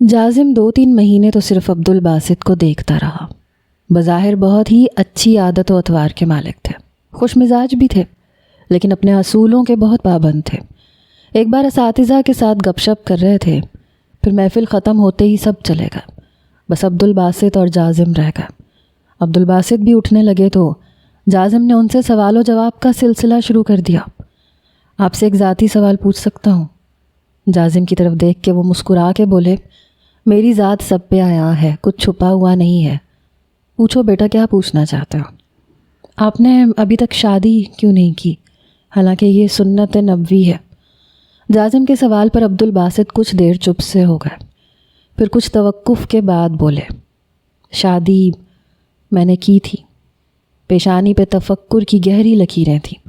جازم 2-3 مہینے تو صرف عبدالباسط کو دیکھتا رہا۔ بظاہر بہت ہی اچھی عادت و اطوار کے مالک تھے، خوش مزاج بھی تھے، لیکن اپنے اصولوں کے بہت پابند تھے۔ ایک بار اساتذہ کے ساتھ گپ شپ کر رہے تھے، پھر محفل ختم ہوتے ہی سب چلے گئے، بس عبدالباسط اور جازم رہ گئے۔ عبدالباسط بھی اٹھنے لگے تو جازم نے ان سے سوال و جواب کا سلسلہ شروع کر دیا۔ آپ سے ایک ذاتی سوال پوچھ سکتا ہوں؟ جازم کی طرف دیکھ کے وہ مسکرا کے بولے، میری ذات سب پہ عیاں ہے، کچھ چھپا ہوا نہیں ہے، پوچھو بیٹا کیا پوچھنا چاہتے ہو؟ آپ نے ابھی تک شادی کیوں نہیں کی، حالانکہ یہ سنت نبوی ہے؟ جازم کے سوال پر عبدالباسط کچھ دیر چپ سے ہو گئے، پھر کچھ توقف کے بعد بولے، شادی میں نے کی تھی، پیشانی پہ تفکر کی گہری لکیریں تھیں،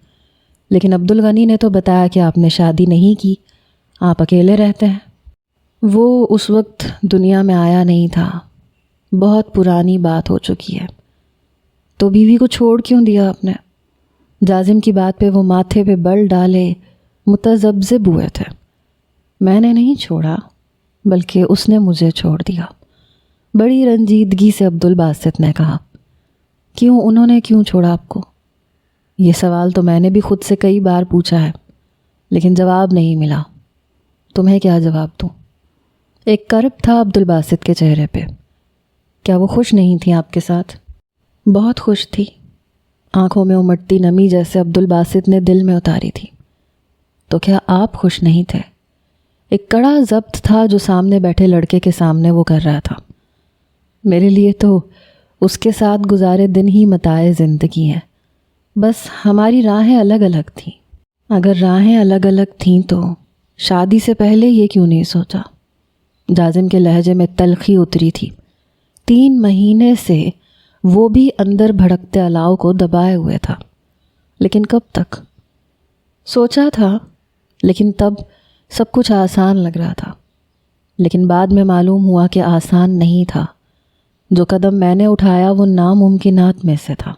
لیکن عبدالغنی نے تو بتایا کہ آپ نے شادی نہیں کی، آپ اکیلے رہتے ہیں۔ وہ اس وقت دنیا میں آیا نہیں تھا، بہت پرانی بات ہو چکی ہے۔ تو بیوی کو چھوڑ کیوں دیا آپ نے؟ جازم کی بات پہ وہ ماتھے پہ بل ڈالے متذبذب ہوئے تھے۔ میں نے نہیں چھوڑا، بلکہ اس نے مجھے چھوڑ دیا، بڑی رنجیدگی سے عبدالباسط نے کہا۔ کیوں، انہوں نے کیوں چھوڑا آپ کو؟ یہ سوال تو میں نے بھی خود سے کئی بار پوچھا ہے، لیکن جواب نہیں ملا۔ تمہیں کیا جواب دوں؟ ایک کرب تھا عبدالباسط کے چہرے پہ۔ کیا وہ خوش نہیں تھیں آپ کے ساتھ؟ بہت خوش تھی، آنکھوں میں امٹتی نمی جیسے عبدالباسط نے دل میں اتاری تھی۔ تو کیا آپ خوش نہیں تھے؟ ایک کڑا ضبط تھا جو سامنے بیٹھے لڑکے کے سامنے وہ کر رہا تھا۔ میرے لیے تو اس کے ساتھ گزارے دن ہی متاع زندگی ہیں، بس ہماری راہیں الگ الگ تھیں۔ اگر راہیں الگ الگ تھیں تو شادی سے پہلے یہ کیوں نہیں سوچا؟ جازم کے لہجے میں تلخی اتری تھی۔ 3 مہینے سے وہ بھی اندر بھڑکتے الاؤ کو دبائے ہوئے تھا، لیکن کب تک؟ سوچا تھا، لیکن تب سب کچھ آسان لگ رہا تھا، لیکن بعد میں معلوم ہوا کہ آسان نہیں تھا۔ جو قدم میں نے اٹھایا وہ ناممکنات میں سے تھا۔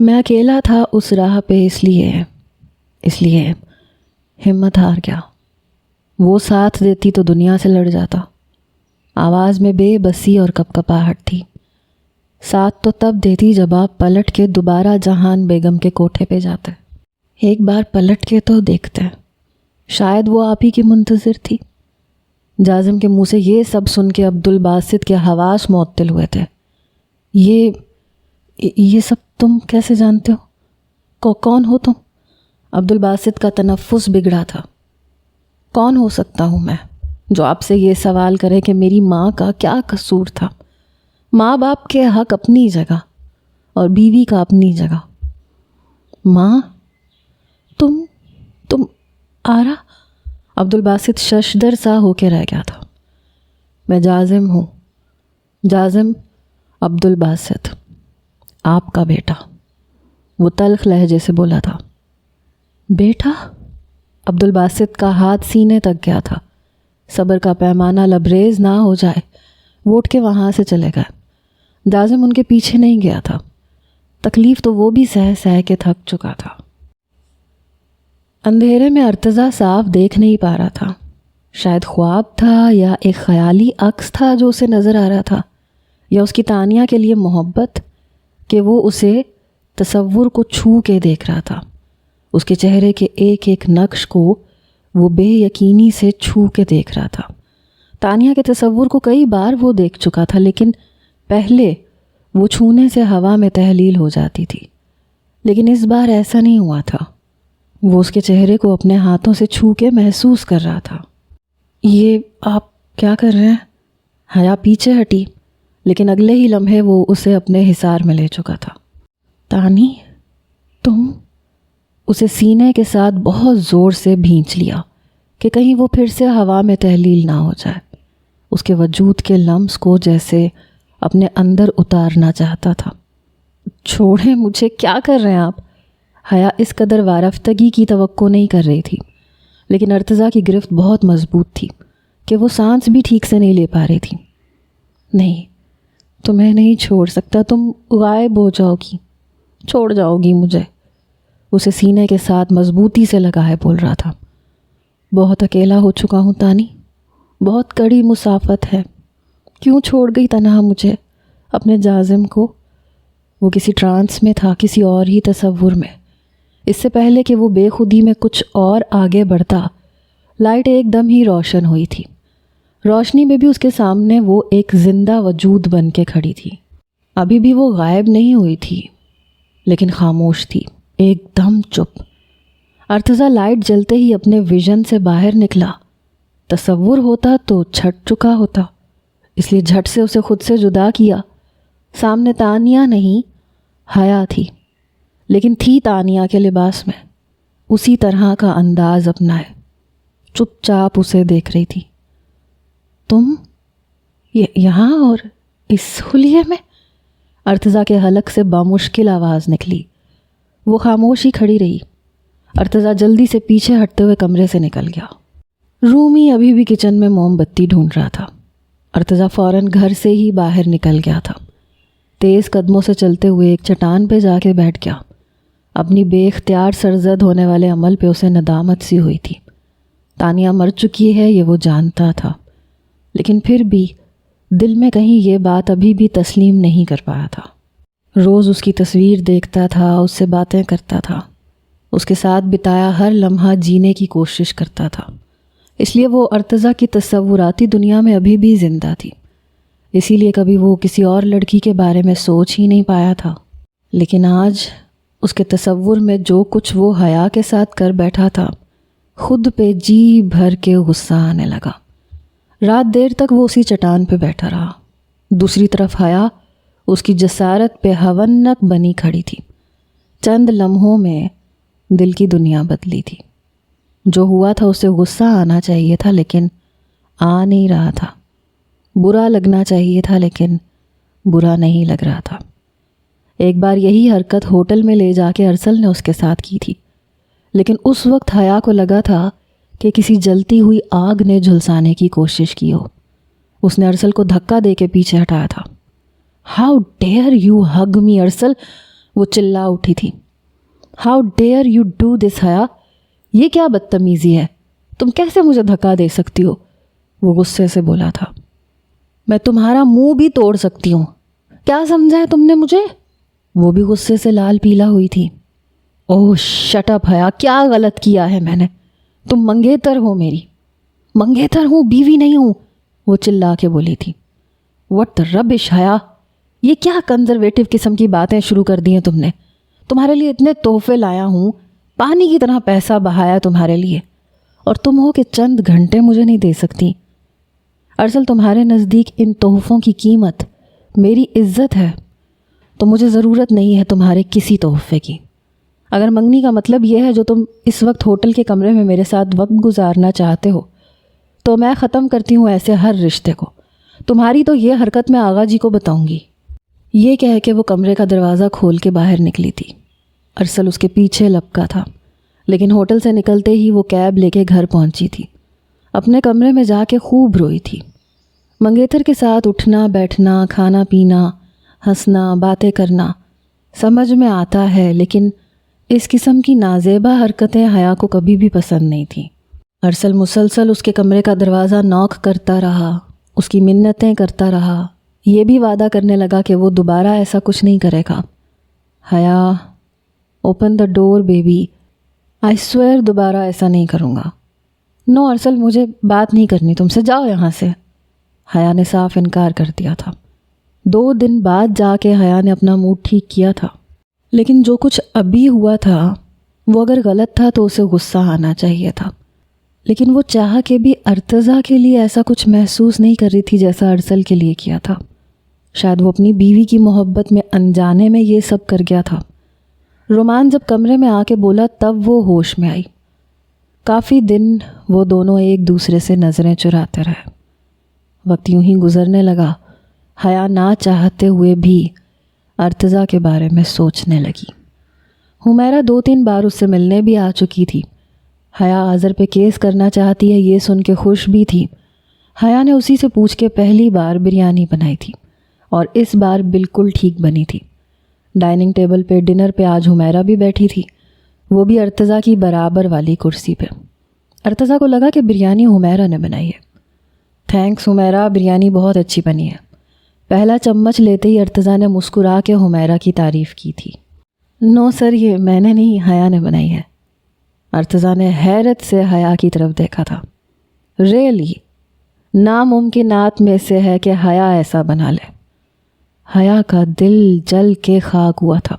میں اکیلا تھا اس راہ پہ، اس لیے ہمت ہار گیا۔ وہ ساتھ دیتی تو دنیا سے لڑ جاتا۔ آواز میں بے بسی اور کپکپاہٹ تھی۔ ساتھ تو تب دیتی جب آپ پلٹ کے دوبارہ جہان بیگم کے کوٹھے پہ جاتے، ایک بار پلٹ کے تو دیکھتے، شاید وہ آپ ہی کی منتظر تھی۔ جازم کے منہ سے یہ سب سن کے عبدالباسط کے حواس معطل ہوئے تھے۔ یہ سب تم کیسے جانتے ہو؟ کون ہو تم؟ عبدالباسط کا تنفس بگڑا تھا۔ کون ہو سکتا ہوں میں جو آپ سے یہ سوال کرے کہ میری ماں کا کیا قصور تھا؟ ماں باپ کے حق اپنی جگہ اور بیوی کا اپنی جگہ۔ ماں، تم آرا؟ عبدالباسط ششدر سا ہو کے رہ گیا تھا۔ میں جازم ہوں، جازم عبدالباسط، آپ کا بیٹا، وہ تلخ لہجے سے بولا تھا۔ بیٹا؟ عبدالباسط کا ہاتھ سینے تک گیا تھا۔ صبر کا پیمانہ لبریز نہ ہو جائے، وہ اٹھ کے وہاں سے چلے گئے۔ جازم ان کے پیچھے نہیں گیا تھا، تکلیف تو وہ بھی سہ کے تھک چکا تھا۔ اندھیرے میں ارتضیٰ صاف دیکھ نہیں پا رہا تھا، شاید خواب تھا یا ایک خیالی عکس تھا جو اسے نظر آ رہا تھا، یا اس کی تانیہ کے لیے محبت کہ وہ اسے تصور کو چھو کے دیکھ رہا تھا، اس کے چہرے کے ایک ایک نقش کو وہ بے یقینی سے چھو کے دیکھ رہا تھا۔ تانیہ کے تصور کو کئی بار وہ دیکھ چکا تھا، لیکن پہلے وہ چھونے سے ہوا میں تحلیل ہو جاتی تھی، لیکن اس بار ایسا نہیں ہوا تھا۔ وہ اس کے چہرے کو اپنے ہاتھوں سے چھو کے محسوس کر رہا تھا۔ یہ آپ کیا کر رہے ہیں؟ حیا پیچھے ہٹی، لیکن اگلے ہی لمحے وہ اسے اپنے حصار میں لے چکا تھا۔ تانی، تم؟ اسے سینے کے ساتھ بہت زور سے بھینچ لیا کہ کہیں وہ پھر سے ہوا میں تحلیل نہ ہو جائے۔ اس کے وجود کے لمس کو جیسے اپنے اندر اتارنا چاہتا تھا۔ چھوڑیں مجھے، کیا کر رہے ہیں آپ؟ حیا اس قدر وارفتگی کی توقع نہیں کر رہی تھی، لیکن ارتضیٰ کی گرفت بہت مضبوط تھی کہ وہ سانس بھی ٹھیک سے نہیں لے پا رہی تھی۔ نہیں، تمہیں نہیں چھوڑ سکتا، تم غائب ہو جاؤ گی، چھوڑ جاؤ گی مجھے۔ اسے سینے کے ساتھ مضبوطی سے لگائے بول رہا تھا۔ بہت اکیلا ہو چکا ہوں تانی، بہت کڑی مسافت ہے، کیوں چھوڑ گئی تنہا مجھے، اپنے جازم کو؟ وہ کسی ٹرانس میں تھا، کسی اور ہی تصور میں۔ اس سے پہلے کہ وہ بے خودی میں کچھ اور آگے بڑھتا، لائٹ ایک دم ہی روشن ہوئی تھی۔ روشنی میں بھی اس کے سامنے وہ ایک زندہ وجود بن کے کھڑی تھی۔ ابھی بھی وہ غائب نہیں ہوئی تھی، لیکن خاموش تھی، ایک دم چپ۔ ارتضیٰ لائٹ جلتے ہی اپنے ویژن سے باہر نکلا۔ تصور ہوتا تو چھٹ چکا ہوتا، اس لیے جھٹ سے اسے خود سے جدا کیا۔ سامنے تانیہ نہیں، حیا تھی، لیکن تھی تانیہ کے لباس میں، اسی طرح کا انداز اپنائے، چپ چاپ اسے دیکھ رہی تھی۔ تم یہاں اور اس حلیے میں؟ ارتضیٰ کے حلق سے بامشکل آواز نکلی۔ وہ خاموش ہی کھڑی رہی۔ ارتضیٰ جلدی سے پیچھے ہٹتے ہوئے کمرے سے نکل گیا۔ رومی ابھی بھی کچن میں موم بتی ڈھونڈ رہا تھا۔ ارتضیٰ فوراً گھر سے ہی باہر نکل گیا تھا۔ تیز قدموں سے چلتے ہوئے ایک چٹان پہ جا کے بیٹھ گیا۔ اپنی بے اختیار سرزد ہونے والے عمل پہ اسے ندامت سی ہوئی تھی۔ تانیہ مر چکی ہے یہ وہ جانتا تھا، لیکن پھر بھی دل میں کہیں یہ بات ابھی بھی تسلیم نہیں کر پایا تھا۔ روز اس کی تصویر دیکھتا تھا، اس سے باتیں کرتا تھا، اس کے ساتھ بتایا ہر لمحہ جینے کی کوشش کرتا تھا، اس لیے وہ ارتضیٰ کی تصوراتی دنیا میں ابھی بھی زندہ تھی۔ اسی لیے کبھی وہ کسی اور لڑکی کے بارے میں سوچ ہی نہیں پایا تھا۔ لیکن آج اس کے تصور میں جو کچھ وہ حیا کے ساتھ کر بیٹھا تھا، خود پہ جی بھر کے غصہ آنے لگا۔ رات دیر تک وہ اسی چٹان پہ بیٹھا رہا۔ دوسری طرف حیا اس کی جسارت پہ ہونک بنی کھڑی تھی۔ چند لمحوں میں دل کی دنیا بدلی تھی۔ جو ہوا تھا اسے غصہ آنا چاہیے تھا، لیکن آ نہیں رہا تھا۔ برا لگنا چاہیے تھا، لیکن برا نہیں لگ رہا تھا۔ ایک بار یہی حرکت ہوٹل میں لے جا کے ارسل نے اس کے ساتھ کی تھی، لیکن اس وقت حیا کو لگا تھا کہ کسی جلتی ہوئی آگ نے جھلسانے کی کوشش کی ہو۔ اس نے ارسل کو دھکا دے کے پیچھے ہٹایا تھا۔ ہاؤ ڈیئر یو ہگ می ارسل، وہ چلا اٹھی تھی۔ How dare you do this حیا، یہ کیا بدتمیزی ہے، تم کیسے مجھے دھکا دے سکتی ہو؟ وہ غصے سے بولا تھا۔ میں تمہارا منہ بھی توڑ سکتی ہوں، کیا سمجھا ہے تم نے مجھے؟ وہ بھی غصے سے لال پیلا ہوئی تھی۔ اوہ شٹ اپ حیا، کیا غلط کیا ہے میں نے؟ تم منگیتر ہو میری۔ منگیتر ہوں، بیوی نہیں ہوں، وہ چلا کے بولی تھی۔ وٹ دا ربش حیا، یہ کیا کنزرویٹو قسم کی باتیں شروع کر دی ہیں تم نے؟ تمہارے لیے اتنے تحفے لایا ہوں، پانی کی طرح پیسہ بہایا تمہارے لیے، اور تم ہو کہ چند گھنٹے مجھے نہیں دے سکتی۔ ارسل تمہارے نزدیک ان تحفوں کی قیمت میری عزت ہے، تو مجھے ضرورت نہیں ہے تمہارے کسی تحفے کی۔ اگر منگنی کا مطلب یہ ہے جو تم اس وقت ہوٹل کے کمرے میں میرے ساتھ وقت گزارنا چاہتے ہو، تو میں ختم کرتی ہوں ایسے ہر رشتے کو۔ تمہاری تو یہ حرکت میں آغا جی کو بتاؤں گی۔ یہ کہہ کے وہ کمرے کا دروازہ کھول کے باہر نکلی تھی۔ ارسل اس کے پیچھے لپکا تھا، لیکن ہوٹل سے نکلتے ہی وہ کیب لے کے گھر پہنچی تھی۔ اپنے کمرے میں جا کے خوب روئی تھی۔ منگیتر کے ساتھ اٹھنا بیٹھنا، کھانا پینا، ہنسنا، باتیں کرنا سمجھ میں آتا ہے، لیکن اس قسم کی نازیبا حرکتیں حیا کو کبھی بھی پسند نہیں تھیں۔ ارسل مسلسل اس کے کمرے کا دروازہ نوک کرتا رہا، اس کی منتیں کرتا رہا، یہ بھی وعدہ کرنے لگا کہ وہ دوبارہ ایسا کچھ نہیں کرے گا۔ حیا، open the door baby, I swear دوبارہ ایسا نہیں کروں گا۔ نو ارسل، مجھے بات نہیں کرنی تم سے، جاؤ یہاں سے۔ حیا نے صاف انکار کر دیا تھا۔ 2 دن بعد جا کے حیا نے اپنا موڈ ٹھیک کیا تھا، لیکن جو کچھ ابھی ہوا تھا وہ اگر غلط تھا تو اسے غصہ آنا چاہیے تھا، لیکن وہ چاہ کے بھی ارتضیٰ کے لیے ایسا کچھ محسوس نہیں کر رہی تھی جیسا ارسل کے لیے کیا تھا۔ شاید وہ اپنی بیوی کی محبت میں انجانے میں یہ سب کر گیا تھا۔ رومان جب کمرے میں آ کے بولا تب وہ ہوش میں آئی۔ کافی دن وہ دونوں ایک دوسرے سے نظریں چراتے رہے۔ وقت یوں ہی گزرنے لگا۔ حیا نہ چاہتے ہوئے بھی ارتضیٰ کے بارے میں سوچنے لگی۔ حمیرہ 2-3 بار اس سے ملنے بھی آ چکی تھی۔ حیا آذر پہ کیس کرنا چاہتی ہے یہ سن کے خوش بھی تھی۔ حیا نے اسی سے پوچھ کے پہلی بار بریانی بنائی تھی، اور اس بار بالکل ٹھیک بنی تھی۔ ڈائننگ ٹیبل پہ ڈنر پہ آج حمیرہ بھی بیٹھی تھی، وہ بھی ارتضیٰ کی برابر والی کرسی پہ۔ ارتضیٰ کو لگا کہ بریانی حمیرہ نے بنائی ہے۔ تھینکس حمیرہ، بریانی بہت اچھی بنی ہے۔ پہلا چمچ لیتے ہی ارتضیٰ نے مسکرا کے حمیرہ کی تعریف کی تھی۔ نو سر، یہ میں نے نہیں، حیا نے بنائی ہے۔ ارتضیٰ نے حیرت سے حیا کی طرف دیکھا تھا۔ ریئلی؟ ناممکنات میں سے ہے کہ حیا ایسا بنا لے۔ حیا کا دل جل کے خاک ہوا تھا۔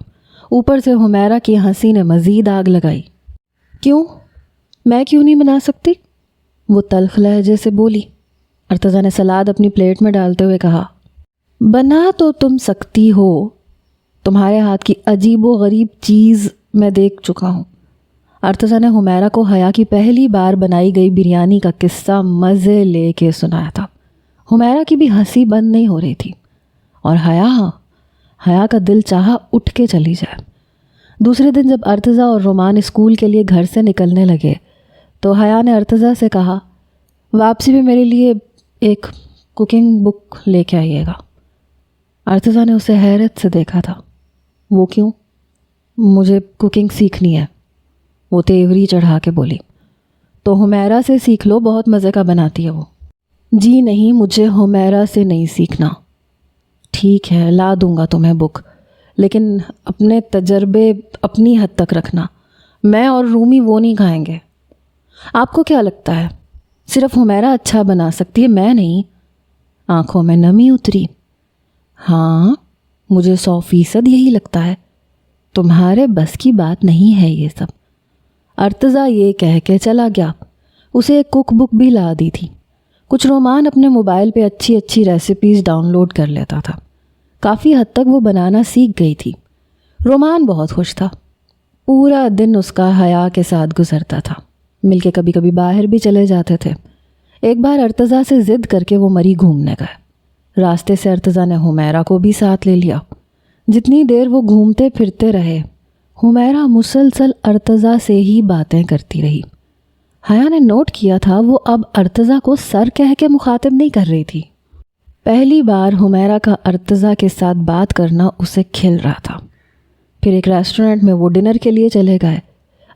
اوپر سے حمیرہ کی ہنسی نے مزید آگ لگائی۔ کیوں؟ میں کیوں نہیں بنا سکتی؟ وہ تلخ لہجے سے بولی۔ ارتضیٰ نے سلاد اپنی پلیٹ میں ڈالتے ہوئے کہا، بنا تو تم سکتی ہو، تمہارے ہاتھ کی عجیب و غریب چیز میں دیکھ چکا ہوں۔ ارتضیٰ نے حمیرہ کو حیا کی پہلی بار بنائی گئی بریانی کا قصہ مزے لے کے سنایا تھا۔ حمیرہ کی بھی ہنسی بند نہیں ہو رہی تھی، اور حیا کا دل چاہا اٹھ کے چلی جائے۔ دوسرے دن جب ارتضیٰ اور رومان اسکول کے لیے گھر سے نکلنے لگے تو حیا نے ارتضیٰ سے کہا، واپسی میں میرے لیے ایک کوکنگ بک لے کے آئیے گا۔ ارتضیٰ نے اسے حیرت سے دیکھا تھا۔ وہ کیوں؟ مجھے کوکنگ سیکھنی ہے، وہ تیوری چڑھا کے بولی۔ تو حمیرہ سے سیکھ لو، بہت مزے کا بناتی ہے وہ۔ جی نہیں، مجھے حمیرہ سے نہیں سیکھنا۔ ٹھیک ہے، لا دوں گا تمہیں بک، لیکن اپنے تجربے اپنی حد تک رکھنا۔ میں اور رومی وہ نہیں کھائیں گے۔ آپ کو کیا لگتا ہے صرف حمیرہ اچھا بنا سکتی ہے، میں نہیں؟ آنکھوں میں نمی اتری۔ ہاں، مجھے 100% یہی لگتا ہے۔ تمہارے بس کی بات نہیں ہے یہ سب۔ ارتضیٰ یہ کہہ کے چلا گیا۔ اسے ایک کک بک بھی لا دی تھی۔ کچھ رومان اپنے موبائل پہ اچھی اچھی ریسیپیز ڈاؤن لوڈ کر لیتا تھا۔ کافی حد تک وہ بنانا سیکھ گئی تھی۔ رومان بہت خوش تھا۔ پورا دن اس کا حیا کے ساتھ گزرتا تھا۔ مل کے کبھی کبھی باہر بھی چلے جاتے تھے۔ ایک بار ارتضیٰ سے ضد کر کے وہ مری گھومنے گئے۔ راستے سے ارتضیٰ نے حمیرہ کو بھی ساتھ لے لیا۔ جتنی دیر وہ گھومتے پھرتے رہے، حمیرہ مسلسل ارتضیٰ سے ہی باتیں کرتی رہی۔ حیا نے نوٹ کیا تھا وہ اب ارتضیٰ کو سر کہہ کے مخاطب نہیں کر رہی تھی۔ پہلی بار حمیرہ کا ارتضیٰ کے ساتھ بات کرنا اسے کھل رہا تھا۔ پھر ایک ریسٹورنٹ میں وہ ڈنر کے لیے چلے گئے۔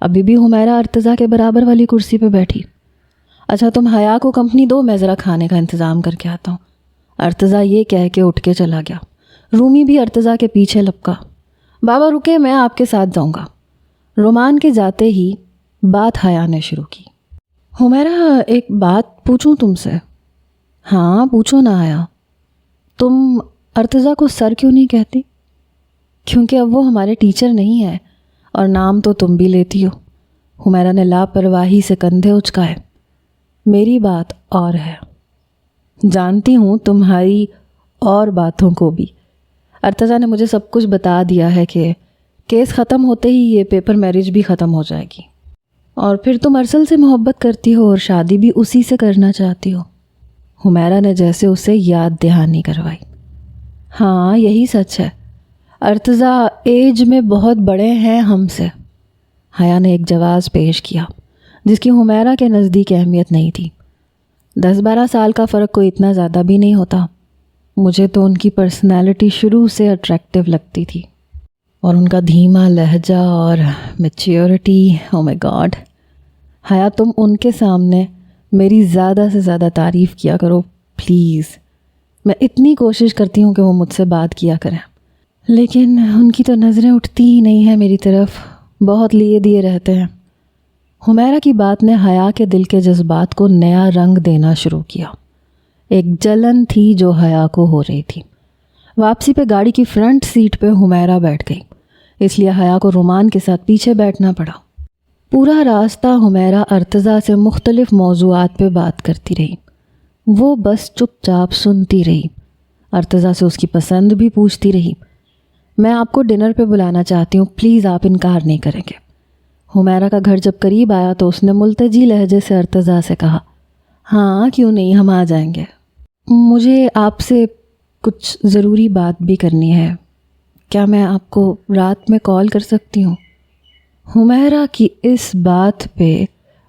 ابھی بھی حمیرہ ارتضیٰ کے برابر والی کرسی پہ بیٹھی۔ اچھا تم حیا کو کمپنی دو، میں ذرا کھانے کا انتظام کر کے آتا ہوں۔ ارتضیٰ یہ کہہ کے اٹھ کے چلا گیا۔ رومی بھی ارتضیٰ کے پیچھے لپکا۔ بابا رکے، میں آپ کے ساتھ جاؤں گا۔ رومان کے جاتے ہی بات حیا نے شروع کی۔ حمیرہ، ایک بات پوچھوں تم سے؟ ہاں پوچھو نا حیا۔ تم ارتضیٰ کو سر کیوں نہیں کہتی؟ کیونکہ اب وہ ہمارے ٹیچر نہیں ہے، اور نام تو تم بھی لیتی ہو۔ حمیرہ نے لاپرواہی سے کندھے اچکائے۔ میری بات اور ہے۔ جانتی ہوں تمہاری اور باتوں کو بھی۔ ارتضیٰ نے مجھے سب کچھ بتا دیا ہے کہ کیس ختم ہوتے ہی یہ پیپر میرج بھی ختم ہو جائے گی، اور پھر تم ارسل سے محبت کرتی ہو اور شادی بھی اسی سے کرنا چاہتی ہو۔ حمیرہ نے جیسے اسے یاد دہانی کروائی۔ ہاں یہی سچ ہے، ارتضیٰ ایج میں بہت بڑے ہیں ہم سے۔ حیا نے ایک جواز پیش کیا جس کی حمیرہ کے نزدیک اہمیت نہیں تھی۔ 10-12 سال کا فرق کوئی اتنا زیادہ بھی نہیں ہوتا۔ مجھے تو ان کی پرسنالٹی شروع سے اٹریکٹیو لگتی تھی، اور ان کا دھیما لہجہ اور میچیورٹی، او مائی گاڈ۔ حیا تم ان کے سامنے میری زیادہ سے زیادہ تعریف کیا کرو پلیز۔ میں اتنی کوشش کرتی ہوں کہ وہ مجھ سے بات کیا کریں، لیکن ان کی تو نظریں اٹھتی ہی نہیں ہیں میری طرف، بہت لیے دیے رہتے ہیں۔ حمیرہ کی بات نے حیا کے دل کے جذبات کو نیا رنگ دینا شروع کیا۔ ایک جلن تھی جو حیا کو ہو رہی تھی۔ واپسی پہ گاڑی کی فرنٹ سیٹ پہ حمیرہ بیٹھ گئی، اس لیے حیا کو رومان کے ساتھ پیچھے بیٹھنا پڑا۔ پورا راستہ حمیرہ ارتضیٰ سے مختلف موضوعات پہ بات کرتی رہی۔ وہ بس چپ چاپ سنتی رہی۔ ارتضیٰ سے اس کی پسند بھی پوچھتی رہی۔ میں آپ کو ڈنر پہ بلانا چاہتی ہوں، پلیز آپ انکار نہیں کریں گے۔ حمیرہ کا گھر جب قریب آیا تو اس نے ملتجی لہجے سے ارتضیٰ سے کہا، ہاں کیوں نہیں، ہم آ جائیں گے۔ مجھے آپ سے کچھ ضروری بات بھی کرنی ہے، کیا میں آپ کو رات میں کال کر سکتی ہوں؟ حمیرہ کی اس بات پہ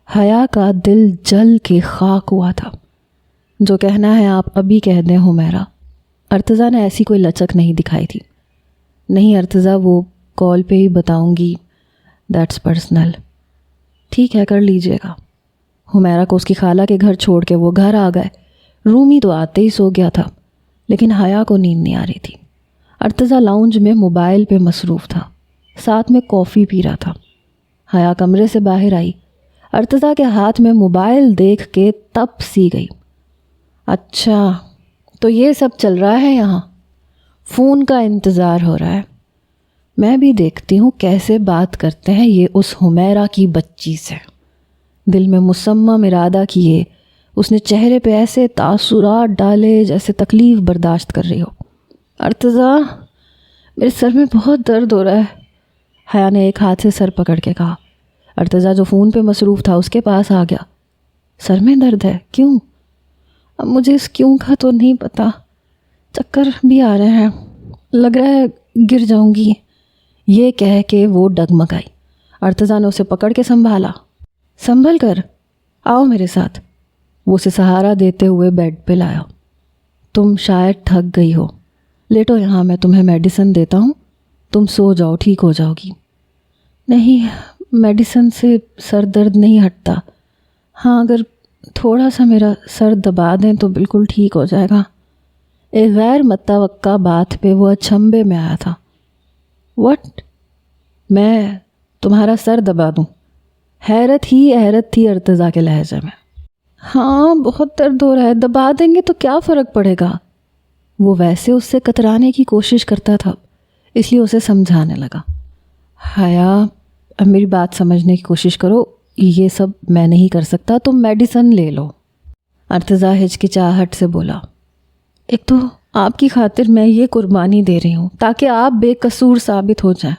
حیا کا دل جل کے خاک ہوا تھا۔ جو کہنا ہے آپ ابھی کہہ دیں حمیرہ۔ ارتضیٰ نے ایسی کوئی لچک نہیں دکھائی تھی۔ نہیں ارتضیٰ، وہ کال پہ ہی بتاؤں گی، دیٹس پرسنل۔ ٹھیک ہے، کر لیجئے گا۔ حمیرہ کو اس کی خالہ کے گھر چھوڑ کے وہ گھر آ گئے۔ رومی تو آتے ہی سو گیا تھا، لیکن حیا کو نیند نہیں آ رہی تھی۔ ارتضیٰ لاؤنج میں موبائل پہ مصروف تھا، ساتھ میں کافی پی رہا تھا۔ حیا کمرے سے باہر آئی، ارتضیٰ کے ہاتھ میں موبائل دیکھ کے تپ سی گئی۔ اچھا، تو یہ سب چل رہا ہے یہاں؟ فون کا انتظار ہو رہا ہے۔ میں بھی دیکھتی ہوں کیسے بات کرتے ہیں یہ اس حمیرہ کی بچی سے۔ دل میں مصمم ارادہ کیے اس نے چہرے پہ ایسے تاثرات ڈالے جیسے تکلیف برداشت کر رہی ہو۔ ارتضیٰ، میرے سر میں بہت درد ہو رہا ہے، حیا نے ایک ہاتھ سے سر پکڑ کے کہا۔ ارتضیٰ جو فون پہ مصروف تھا اس کے پاس آ گیا۔ سر میں درد ہے؟ کیوں؟ اب مجھے اس کیوں کا تو نہیں پتا، چکر بھی آ رہے ہیں، لگ رہا ہے گر جاؤں گی۔ یہ کہہ کے وہ ڈگمگائی۔ ارتضیٰ نے اسے پکڑ کے سنبھالا۔ سنبھل کر آؤ میرے ساتھ، وہ اسے سہارا دیتے ہوئے بیڈ پہ لایا۔ تم شاید تھک گئی ہو، لیٹو یہاں، میں تمہیں میڈیسن دیتا ہوں، تم سو جاؤ، ٹھیک ہو جاؤ گی۔ نہیں، میڈیسن سے سر درد نہیں ہٹتا۔ ہاں، اگر تھوڑا سا میرا سر دبا دیں تو بالکل ٹھیک ہو جائے گا۔ ایک غیر متوقع بات پہ وہ اچنبھے میں آیا تھا۔ وٹ؟ میں تمہارا سر دبا دوں؟ حیرت ہی حیرت تھی ارتضیٰ کے لہجے میں۔ ہاں، بہت درد ہو رہا ہے، دبا دیں گے تو کیا فرق پڑے گا؟ وہ ویسے اس سے کترانے کی کوشش کرتا تھا، اس لیے اسے سمجھانے لگا۔ حیا، اب میری بات سمجھنے کی کوشش کرو، یہ سب میں نہیں کر سکتا، تم میڈیسن لے لو۔ ارتضیٰ ہچکچاہٹ سے بولا، ایک تو آپ کی خاطر میں یہ قربانی دے رہی ہوں تاکہ آپ بے قصور ثابت ہو جائیں،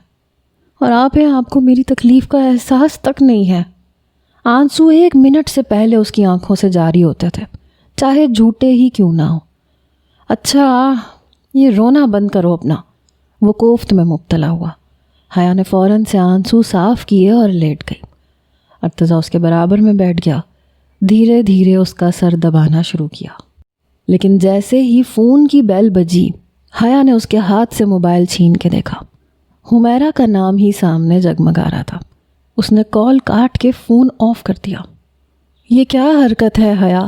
اور آپ کو میری تکلیف کا احساس تک نہیں ہے۔ آنسو 1 منٹ سے پہلے اس کی آنکھوں سے جاری ہوتے تھے، چاہے جھوٹے ہی کیوں نہ ہو۔ اچھا، یہ رونا بند کرو اپنا، وہ کوفت میں مبتلا ہوا۔ حیا نے فوراً سے آنسو صاف کیے اور لیٹ گئی۔ ارتضیٰ اس کے برابر میں بیٹھ گیا، دھیرے دھیرے اس کا سر دبانا شروع کیا۔ لیکن جیسے ہی فون کی بیل بجی، حیا نے اس کے ہاتھ سے موبائل چھین کے دیکھا۔ حمیرہ کا نام ہی سامنے جگمگا رہا تھا۔ اس نے کال کاٹ کے فون آف کر دیا۔ یہ کیا حرکت ہے حیا؟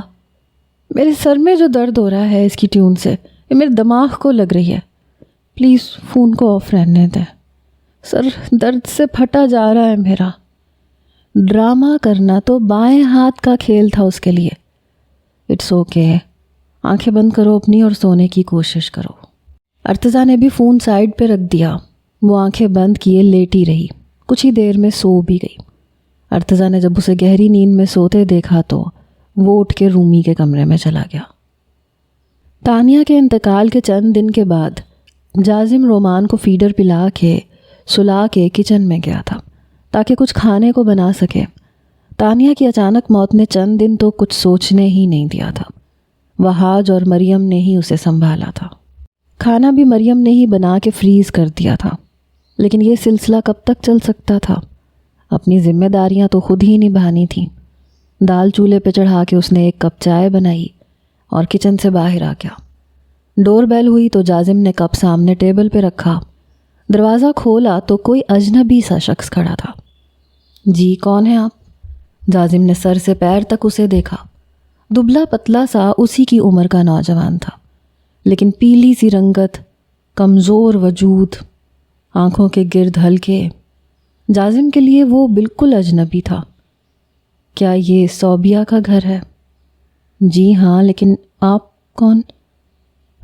میرے سر میں جو درد ہو رہا ہے اس کی ٹیون سے، یہ میرے دماغ کو لگ رہی ہے، پلیز فون کو آف رہنے دیں، سر درد سے پھٹا جا رہا ہے میرا۔ ڈرامہ کرنا تو بائیں ہاتھ کا کھیل تھا اس کے لیے۔ اٹس اوکے، آنکھیں بند کرو اپنی اور سونے کی کوشش کرو۔ ارتضیٰ نے بھی فون سائڈ پہ رکھ دیا، وہ آنکھیں بند کیے لیٹی رہی، کچھ ہی دیر میں سو بھی گئی۔ ارتضیٰ نے جب اسے گہری نیند میں سوتے دیکھا تو وہ اٹھ کے رومی کے کمرے میں چلا گیا۔ تانیہ کے انتقال کے چند دن کے بعد جازم رومان کو فیڈر پلا کے سلا کے کچن میں گیا تھا تاکہ کچھ کھانے کو بنا سکے۔ تانیہ کی اچانک موت نے چند دن تو کچھ سوچنے ہی نہیں دیا تھا۔ وہاج اور مریم نے ہی اسے سنبھالا تھا۔ کھانا بھی مریم نے ہی بنا کے فریز کر دیا تھا، لیکن یہ سلسلہ کب تک چل سکتا تھا؟ اپنی ذمہ داریاں تو خود ہی نبھانی تھیں۔ دال چولہے پہ چڑھا کے اس نے ایک کپ چائے بنائی اور کچن سے باہر آ گیا۔ ڈور بیل ہوئی تو جازم نے کپ سامنے ٹیبل پہ رکھا۔ دروازہ کھولا تو کوئی اجنبی سا شخص کھڑا تھا۔ جی، کون ہے آپ؟ جازم نے سر سے پیر تک اسے دیکھا۔ دبلا پتلا سا اسی کی عمر کا نوجوان تھا، لیکن پیلی سی رنگت، کمزور وجود، آنکھوں کے گرد ہلکے۔ جازم کے لیے وہ بالکل اجنبی تھا۔ کیا یہ صوبیہ کا گھر ہے؟ جی ہاں، لیکن آپ کون؟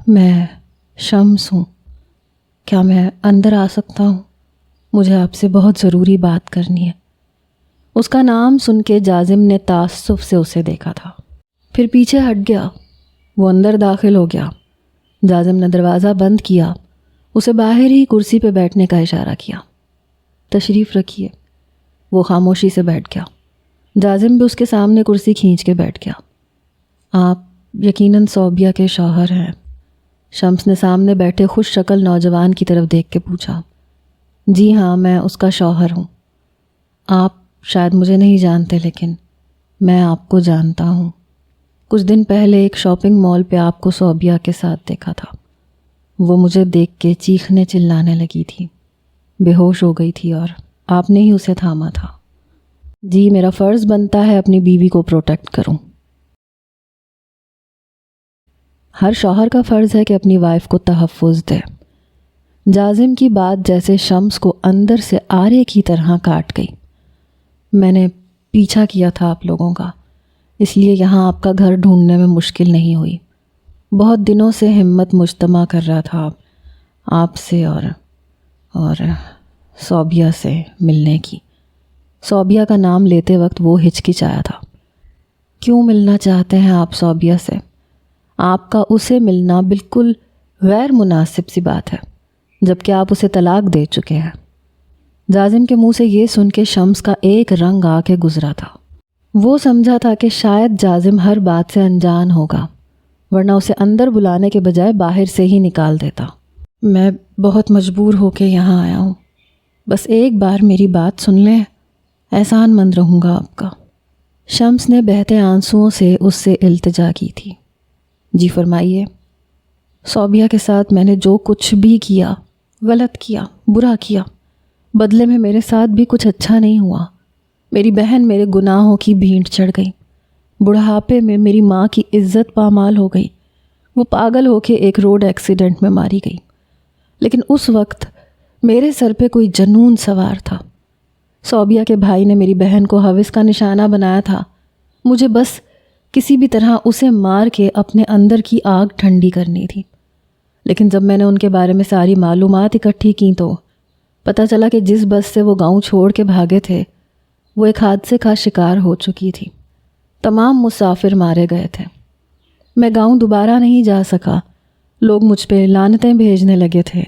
میں شمس ہوں۔ کیا میں اندر آ سکتا ہوں؟ مجھے آپ سے بہت ضروری بات کرنی ہے۔ اس کا نام سن کے جازم نے تعصب سے اسے دیکھا تھا، پھر پیچھے ہٹ گیا۔ وہ اندر داخل ہو گیا۔ جازم نے دروازہ بند کیا، اسے باہر ہی کرسی پہ بیٹھنے کا اشارہ کیا۔ تشریف رکھیے۔ وہ خاموشی سے بیٹھ گیا۔ جازم بھی اس کے سامنے کرسی کھینچ کے بیٹھ گیا۔ آپ یقیناً صوبیہ کے شوہر ہیں؟ شمس نے سامنے بیٹھے خوش شکل نوجوان کی طرف دیکھ کے پوچھا۔ جی ہاں، میں اس کا شوہر ہوں۔ آپ شاید مجھے نہیں جانتے، لیکن میں آپ کو جانتا ہوں۔ کچھ دن پہلے ایک شاپنگ مال پہ آپ کو صوبیہ کے ساتھ دیکھا تھا۔ وہ مجھے دیکھ کے چیخنے چلانے لگی تھی، بے ہوش ہو گئی تھی اور آپ نے ہی اسے تھاما تھا۔ جی، میرا فرض بنتا ہے اپنی بیوی کو پروٹیکٹ کروں۔ ہر شوہر کا فرض ہے کہ اپنی وائف کو تحفظ دے۔ جازم کی بات جیسے شمس کو اندر سے آرے کی طرح کاٹ گئی۔ میں نے پیچھا کیا تھا آپ لوگوں کا، اس لیے یہاں آپ کا گھر ڈھونڈنے میں مشکل نہیں ہوئی۔ بہت دنوں سے ہمت مجتمع کر رہا تھا آپ سے اور صوبیہ سے ملنے کی۔ صوبیہ کا نام لیتے وقت وہ ہچکچایا تھا۔ کیوں ملنا چاہتے ہیں آپ صوبیہ سے؟ آپ کا اسے ملنا بالکل غیر مناسب سی بات ہے، جبکہ آپ اسے طلاق دے چکے ہیں۔ جازم کے منہ سے یہ سن کے شمس کا ایک رنگ آ کے گزرا تھا۔ وہ سمجھا تھا کہ شاید جازم ہر بات سے انجان ہوگا، ورنہ اسے اندر بلانے کے بجائے باہر سے ہی نکال دیتا۔ میں بہت مجبور ہو کے یہاں آیا ہوں، بس ایک بار میری بات سن لیں، احسان مند رہوں گا آپ کا۔ شمس نے بہتے آنسوؤں سے اس سے التجا کی تھی۔ جی فرمائیے۔ صوبیہ کے ساتھ میں نے جو کچھ بھی کیا، غلط کیا، برا کیا، بدلے میں میرے ساتھ بھی کچھ اچھا نہیں ہوا۔ میری بہن میرے گناہوں کی بھینٹ چڑھ گئی۔ بڑھاپے میں میری ماں کی عزت پامال ہو گئی۔ وہ پاگل ہو کے ایک روڈ ایکسیڈنٹ میں ماری گئی۔ لیکن اس وقت میرے سر پہ کوئی جنون سوار تھا۔ صوبیہ کے بھائی نے میری بہن کو ہوس کا نشانہ بنایا تھا۔ مجھے بس کسی بھی طرح اسے مار کے اپنے اندر کی آگ ٹھنڈی کرنی تھی۔ لیکن جب میں نے ان کے بارے میں ساری معلومات اکٹھی کی تو پتہ چلا کہ جس بس سے وہ گاؤں چھوڑ کے بھاگے تھے وہ ایک حادثے کا شکار ہو چکی تھی۔ تمام مسافر مارے گئے تھے۔ میں گاؤں دوبارہ نہیں جا سکا۔ لوگ مجھ پہ لعنتیں بھیجنے لگے تھے،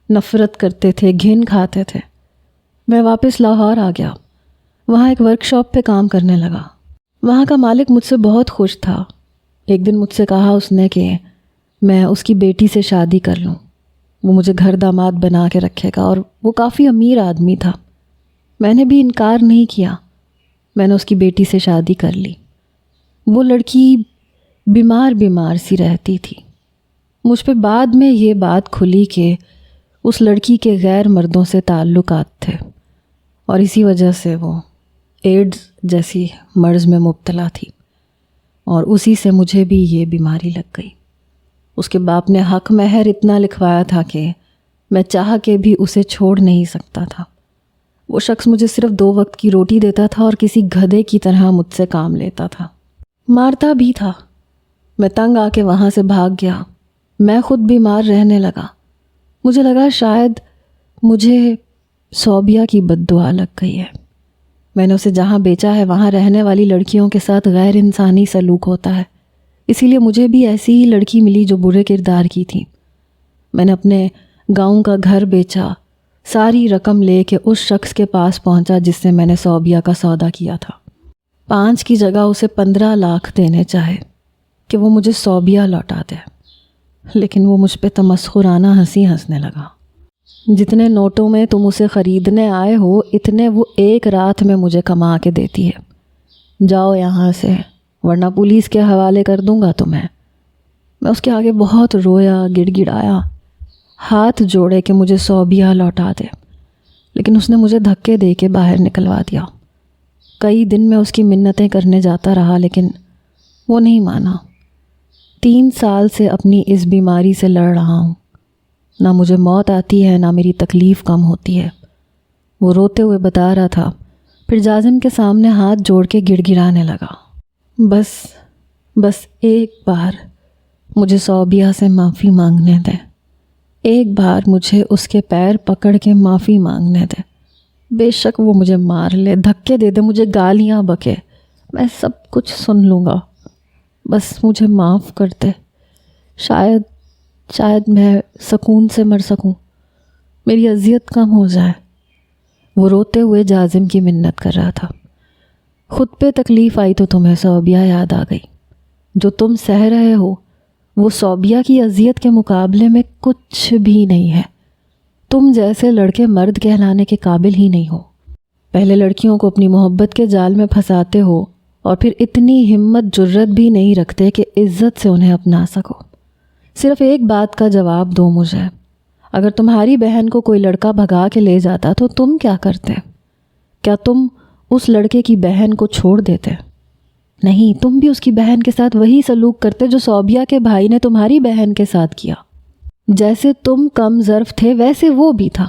نفرت کرتے تھے، گھن کھاتے تھے۔ میں واپس لاہور آ گیا، وہاں ایک ورک شاپ پہ کام کرنے لگا۔ وہاں کا مالک مجھ سے بہت خوش تھا۔ ایک دن مجھ سے کہا اس نے کہ میں اس کی بیٹی سے شادی کر لوں، وہ مجھے گھر داماد بنا کے رکھے گا، اور وہ کافی امیر آدمی تھا۔ میں نے بھی انکار نہیں کیا۔ میں نے اس کی بیٹی سے شادی کر لی۔ وہ لڑکی بیمار سی رہتی تھی۔ مجھ پہ بعد میں یہ بات کھلی کہ اس لڑکی کے غیر مردوں سے تعلقات تھے، اور اسی وجہ سے وہ ایڈز جیسی مرض میں مبتلا تھی، اور اسی سے مجھے بھی یہ بیماری لگ گئی۔ اس کے باپ نے حق مہر اتنا لکھوایا تھا کہ میں چاہ کے بھی اسے چھوڑ نہیں سکتا تھا۔ وہ شخص مجھے صرف 2 وقت کی روٹی دیتا تھا اور کسی گدھے کی طرح مجھ سے کام لیتا تھا، مارتا بھی تھا۔ میں تنگ آ کے وہاں سے بھاگ گیا۔ میں خود بیمار رہنے لگا۔ مجھے لگا شاید مجھے صوبیہ کی بد دعا لگ گئی ہے۔ میں نے اسے جہاں بیچا ہے وہاں رہنے والی لڑکیوں کے ساتھ غیر انسانی سلوک ہوتا ہے، اسی لیے مجھے بھی ایسی ہی لڑکی ملی جو برے کردار کی تھی۔ میں نے اپنے گاؤں کا گھر بیچا، ساری رقم لے کے اس شخص کے پاس پہنچا جس سے میں نے صوبیہ کا سودا کیا تھا۔ 5 کی جگہ اسے 15 لاکھ دینے چاہے کہ وہ مجھے صوبیہ لوٹا دے، لیکن وہ مجھ پہ تمسخرانہ ہنسی ہنسنے لگا۔ جتنے نوٹوں میں تم اسے خریدنے آئے ہو اتنے وہ ایک رات میں مجھے کما کے دیتی ہے۔ جاؤ یہاں سے ورنہ پولیس کے حوالے کر دوں گا تمہیں۔ میں اس کے آگے بہت رویا، گڑ گڑایا، ہاتھ جوڑے کہ مجھے صوبیہ لوٹا دے، لیکن اس نے مجھے دھکے دے کے باہر نکلوا دیا۔ کئی دن میں اس کی منتیں کرنے جاتا رہا لیکن وہ نہیں مانا۔ 3 سال سے اپنی اس بیماری سے لڑ رہا ہوں، نہ مجھے موت آتی ہے نہ میری تکلیف کم ہوتی ہے۔ وہ روتے ہوئے بتا رہا تھا، پھر جازم کے سامنے ہاتھ جوڑ کے گڑ گڑانے لگا۔ بس ایک بار مجھے صوبیہ سے معافی مانگنے دیں، ایک بار مجھے اس کے پیر پکڑ کے معافی مانگنے دیں۔ بے شک وہ مجھے مار لے، دھکے دے دے، مجھے گالیاں بکے، میں سب کچھ سن لوں گا، بس مجھے معاف کر دے۔ شاید میں سکون سے مر سکوں، میری اذیت کم ہو جائے۔ وہ روتے ہوئے جازم کی منت کر رہا تھا۔ خود پہ تکلیف آئی تو تمہیں صوبیہ یاد آ گئی۔ جو تم سہ رہے ہو وہ صوبیہ کی اذیت کے مقابلے میں کچھ بھی نہیں ہے۔ تم جیسے لڑکے مرد کہلانے کے قابل ہی نہیں ہو۔ پہلے لڑکیوں کو اپنی محبت کے جال میں پھنساتے ہو اور پھر اتنی ہمت جرت بھی نہیں رکھتے کہ عزت سے انہیں اپنا سکو۔ صرف ایک بات کا جواب دو مجھے، اگر تمہاری بہن کو کوئی لڑکا بھگا کے لے جاتا تو تم کیا کرتے؟ کیا تم اس لڑکے کی بہن کو چھوڑ دیتے؟ نہیں، تم بھی اس کی بہن کے ساتھ وہی سلوک کرتے جو صوبیہ کے بھائی نے تمہاری بہن کے ساتھ کیا۔ جیسے تم کم ظرف تھے ویسے وہ بھی تھا۔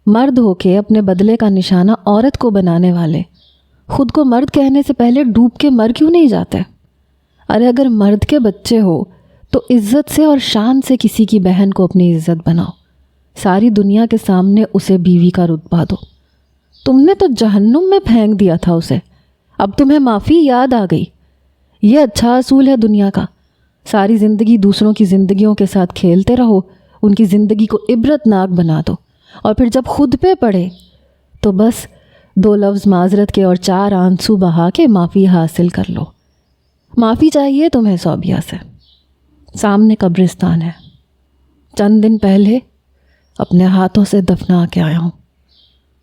مرد ہو کے اپنے بدلے کا نشانہ عورت کو بنانے والے خود کو مرد کہنے سے پہلے ڈوب کے مر کیوں نہیں جاتے؟ ارے اگر مرد کے بچے ہو تو عزت سے اور شان سے کسی کی بہن کو اپنی عزت بناؤ، ساری دنیا کے سامنے اسے بیوی کا رتبہ دو۔ تم نے تو جہنم میں پھینک دیا تھا اسے، اب تمہیں معافی یاد آ گئی۔ یہ اچھا اصول ہے دنیا کا، ساری زندگی دوسروں کی زندگیوں کے ساتھ کھیلتے رہو، ان کی زندگی کو عبرت ناک بنا دو، اور پھر جب خود پہ پڑے تو بس 2 لفظ معذرت کے اور 4 آنسو بہا کے معافی حاصل کر لو۔ معافی چاہیے تمہیں صوبیہ سے، سامنے قبرستان ہے، چند دن پہلے اپنے ہاتھوں سے دفنا کے آیا ہوں،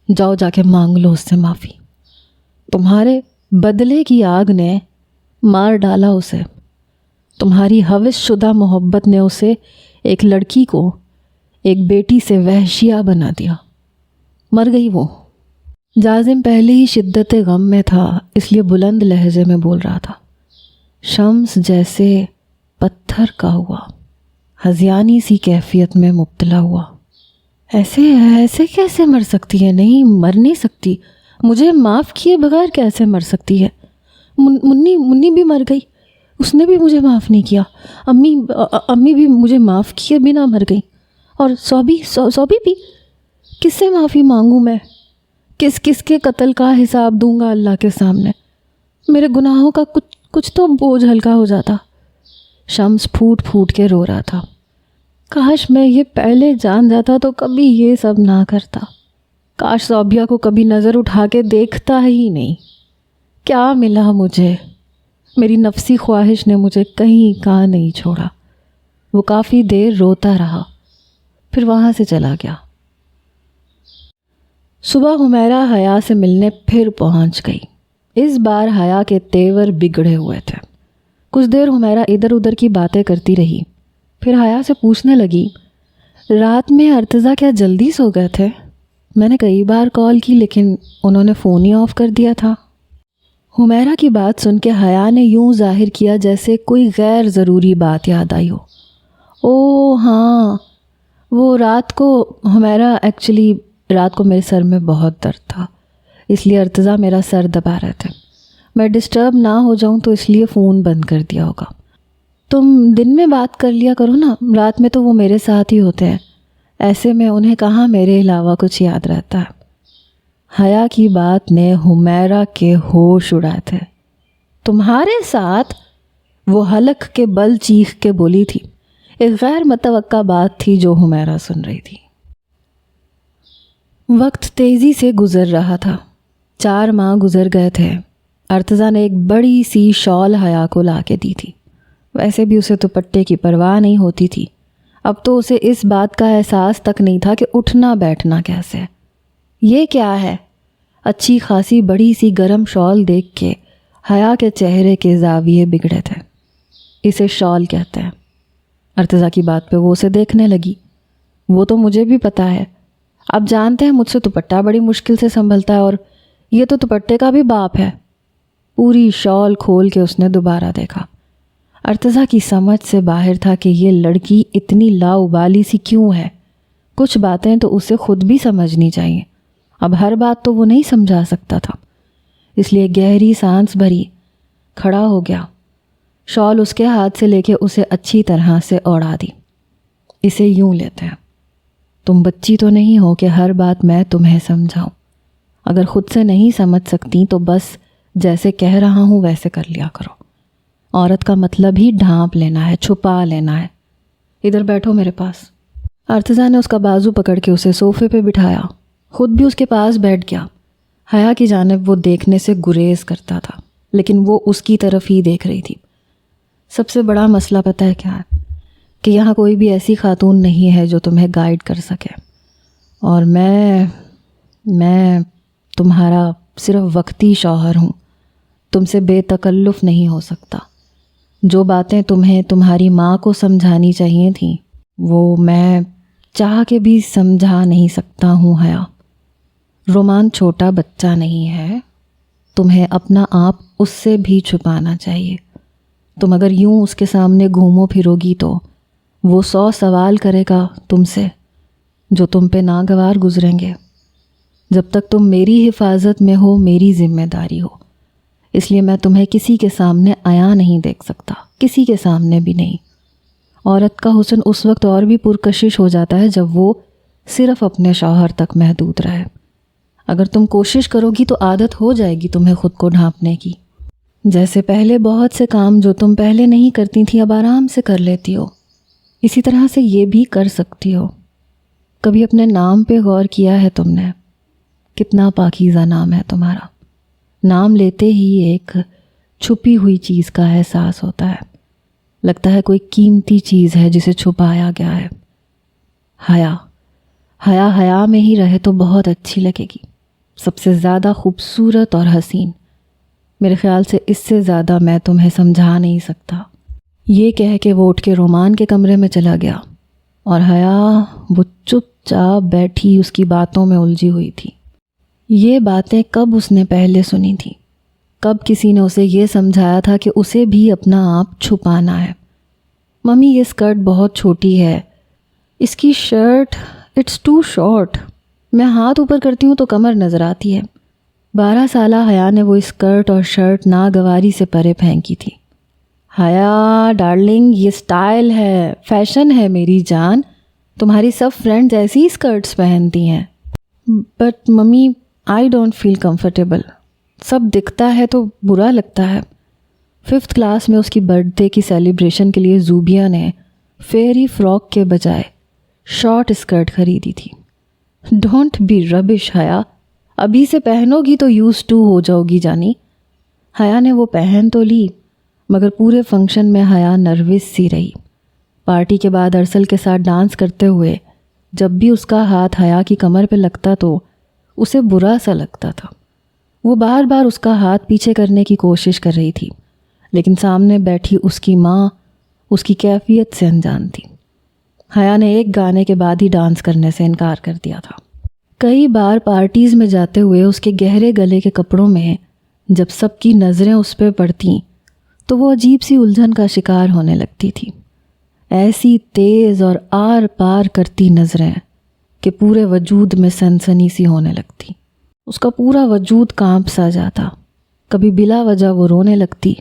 جاؤ جا کے مانگ لو اس سے معافی۔ تمہارے بدلے کی آگ نے مار ڈالا اسے، تمہاری حوث شدہ محبت نے اسے، ایک لڑکی کو، ایک بیٹی سے وحشیہ بنا دیا۔ مر گئی وہ۔ جازم پہلے ہی شدت غم میں تھا، اس لیے بلند لہجے میں بول رہا تھا۔ شمس جیسے پتھر کا ہوا، ہذیانی سی کیفیت میں مبتلا ہوا۔ ایسے کیسے مر سکتی ہے؟ نہیں، مر نہیں سکتی، مجھے معاف کیے بغیر کیسے مر سکتی ہے؟ منی بھی مر گئی، اس نے بھی مجھے معاف نہیں کیا، امی بھی مجھے معاف کیے بنا مر گئی، اور صوبی بھی۔ کس سے معافی مانگوں میں؟ کس کے قتل کا حساب دوں گا اللہ کے سامنے؟ میرے گناہوں کا کچھ تو بوجھ ہلکا ہو جاتا۔ شمس پھوٹ پھوٹ کے رو رہا تھا۔ کاش میں یہ پہلے جان جاتا تو کبھی یہ سب نہ کرتا، کاش صوبیہ کو کبھی نظر اٹھا کے دیکھتا ہی نہیں۔ کیا ملا مجھے؟ میری نفسی خواہش نے مجھے کہیں کا نہیں چھوڑا۔ وہ کافی دیر روتا رہا، پھر وہاں سے چلا گیا۔ صبح حمیرہ حیا سے ملنے پھر پہنچ گئی۔ اس بار حیا کے تیور بگڑے ہوئے تھے۔ کچھ دیر حمیرہ ادھر ادھر کی باتیں کرتی رہی، پھر حیا سے پوچھنے لگی، رات میں ارتضیٰ کیا جلدی سو گئے تھے؟ میں نے کئی بار کال کی لیکن انہوں نے فون ہی آف کر دیا تھا۔ حمیرہ کی بات سن کے حیا نے یوں ظاہر کیا جیسے کوئی غیر ضروری بات یاد آئی ہو۔ او ہاں، وہ رات کو حمیرہ ایکچولی رات کو میرے سر میں بہت درد تھا، اس لیے ارتضیٰ میرا سر دبا رہے تھے۔ میں ڈسٹرب نہ ہو جاؤں تو اس لیے فون بند کر دیا ہوگا۔ تم دن میں بات کر لیا کرو نا، رات میں تو وہ میرے ساتھ ہی ہوتے ہیں، ایسے میں انہیں کہاں میرے علاوہ کچھ یاد رہتا ہے۔ حیا کی بات نے حمیرہ کے ہوش اڑائے تھے۔ تمہارے ساتھ؟ وہ حلق کے بل چیخ کے بولی تھی۔ ایک غیر متوقع بات تھی جو حمیرہ سن رہی تھی۔ وقت تیزی سے گزر رہا تھا، 4 ماہ گزر گئے تھے۔ ارتضیٰ نے ایک بڑی سی شال حیا کو لا کے دی تھی۔ ویسے بھی اسے دوپٹے کی پرواہ نہیں ہوتی تھی، اب تو اسے اس بات کا احساس تک نہیں تھا کہ اٹھنا بیٹھنا کیسے ہے۔ یہ کیا ہے؟ اچھی خاصی بڑی سی گرم شال دیکھ کے حیا کے چہرے کے زاویے بگڑے تھے۔ اسے شال کہتے ہیں۔ ارتضیٰ کی بات پہ وہ اسے دیکھنے لگی۔ وہ تو مجھے بھی پتہ ہے، آپ جانتے ہیں مجھ سے دوپٹہ بڑی مشکل سے سنبھلتا ہے، اور یہ تو دوپٹے کا بھی باپ ہے۔ پوری شال کھول کے اس نے دوبارہ دیکھا۔ ارتضیٰ کی سمجھ سے باہر تھا کہ یہ لڑکی اتنی لاؤبالی سی کیوں ہے۔ کچھ باتیں تو اسے خود بھی سمجھنی چاہیے، اب ہر بات تو وہ نہیں سمجھا سکتا تھا، اس لیے گہری سانس بھری، کھڑا ہو گیا، شال اس کے ہاتھ سے لے کے اسے اچھی طرح سے اوڑھا دی۔ اسے یوں لیتے ہیں، تم بچی تو نہیں ہو کہ ہر بات میں تمہیں سمجھاؤں، اگر خود سے نہیں سمجھ سکتی تو بس جیسے کہہ رہا ہوں ویسے کر لیا کرو۔ عورت کا مطلب ہی ڈھانپ لینا ہے، چھپا لینا ہے۔ ادھر بیٹھو میرے پاس۔ ارتضیٰ نے اس کا بازو پکڑ کے اسے صوفے پہ بٹھایا، خود بھی اس کے پاس بیٹھ گیا۔ حیا کی جانب وہ دیکھنے سے گریز کرتا تھا، لیکن وہ اس کی طرف ہی دیکھ رہی تھی۔ سب سے بڑا مسئلہ پتہ ہے کیا ہے؟ کہ یہاں کوئی بھی ایسی خاتون نہیں ہے جو تمہیں گائیڈ کر سکے، اور میں تمہارا صرف وقتی شوہر ہوں، تم سے بے تکلف نہیں ہو سکتا۔ جو باتیں تمہیں تمہاری ماں کو سمجھانی چاہیے تھیں وہ میں چاہ کے بھی سمجھا نہیں سکتا ہوں۔ حیا، رومان چھوٹا بچہ نہیں ہے، تمہیں اپنا آپ اس سے بھی چھپانا چاہیے۔ تم اگر یوں اس کے سامنے گھومو پھرو گی تو وہ 100 سوال کرے گا تم سے جو تم پہ ناگوار گزریں گے۔ جب تک تم میری حفاظت میں ہو میری ذمہ داری ہو، اس لیے میں تمہیں کسی کے سامنے عیاں نہیں دیکھ سکتا، کسی کے سامنے بھی نہیں۔ عورت کا حسن اس وقت اور بھی پرکشش ہو جاتا ہے جب وہ صرف اپنے شوہر تک محدود رہے۔ اگر تم کوشش کرو گی تو عادت ہو جائے گی تمہیں خود کو ڈھانپنے کی۔ جیسے پہلے بہت سے کام جو تم پہلے نہیں کرتی تھی اب آرام سے کر لیتی ہو، اسی طرح سے یہ بھی کر سکتی ہو۔ کبھی اپنے نام پہ غور کیا ہے تم نے؟ کتنا پاکیزہ نام ہے تمہارا۔ نام لیتے ہی ایک چھپی ہوئی چیز کا احساس ہوتا ہے، لگتا ہے کوئی قیمتی چیز ہے جسے چھپایا گیا ہے۔ حیا، حیا حیا میں ہی رہے تو بہت اچھی لگے گی، سب سے زیادہ خوبصورت اور حسین۔ میرے خیال سے اس سے زیادہ میں تمہیں سمجھا نہیں سکتا۔ یہ کہہ کے وہ اٹھ کے رومان کے کمرے میں چلا گیا اور حیا وہ چپ چاپ بیٹھی اس کی باتوں میں الجھی ہوئی تھی۔ یہ باتیں کب اس نے پہلے سنی تھی؟ کب کسی نے اسے یہ سمجھایا تھا کہ اسے بھی اپنا آپ چھپانا ہے؟ ممی یہ اسکرٹ بہت چھوٹی ہے، اس کی شرٹ اٹس ٹو شارٹ، میں ہاتھ اوپر کرتی ہوں تو کمر نظر آتی ہے۔ 12 سالہ حیا نے وہ اسکرٹ اور شرٹ ناگواری سے پرے پھینکی تھی۔ حیا ڈارلنگ، یہ سٹائل ہے، فیشن ہے میری جان، تمہاری سب فرینڈز ایسی اسکرٹس پہنتی ہیں۔ But mummy I don't feel comfortable, سب دکھتا ہے تو برا لگتا ہے۔ 5th کلاس میں اس کی برتھ ڈے کی سیلیبریشن کے لیے زوبیا نے فیری فراک کے بجائے شارٹ اسکرٹ خریدی تھی۔ ڈونٹ بی ربش حیا، ابھی سے پہنو گی تو یوز ٹو ہو جاؤ گی جانی۔ حیا نے وہ پہن تو لی مگر پورے فنکشن میں حیا نروس سی رہی۔ پارٹی کے بعد ارسل کے ساتھ ڈانس کرتے ہوئے جب بھی اس کا ہاتھ حیا کی کمر پہ لگتا تو اسے برا سا لگتا تھا۔ وہ بار بار اس کا ہاتھ پیچھے کرنے کی کوشش کر رہی تھی، لیکن سامنے بیٹھی اس کی ماں اس کی کیفیت سے انجان تھی۔ حیا نے ایک گانے کے بعد ہی ڈانس کرنے سے انکار کر دیا تھا۔ کئی بار پارٹیز میں جاتے ہوئے اس کے گہرے گلے کے کپڑوں میں جب سب کی نظریں اس پہ پڑتیں تو وہ عجیب سی الجھن کا شکار ہونے لگتی تھی۔ ایسی تیز اور آر پار کرتی نظریں کہ پورے وجود میں سنسنی سی ہونے لگتی۔ اس کا پورا وجود کانپ سا جاتا۔ کبھی بلا وجہ وہ رونے لگتی،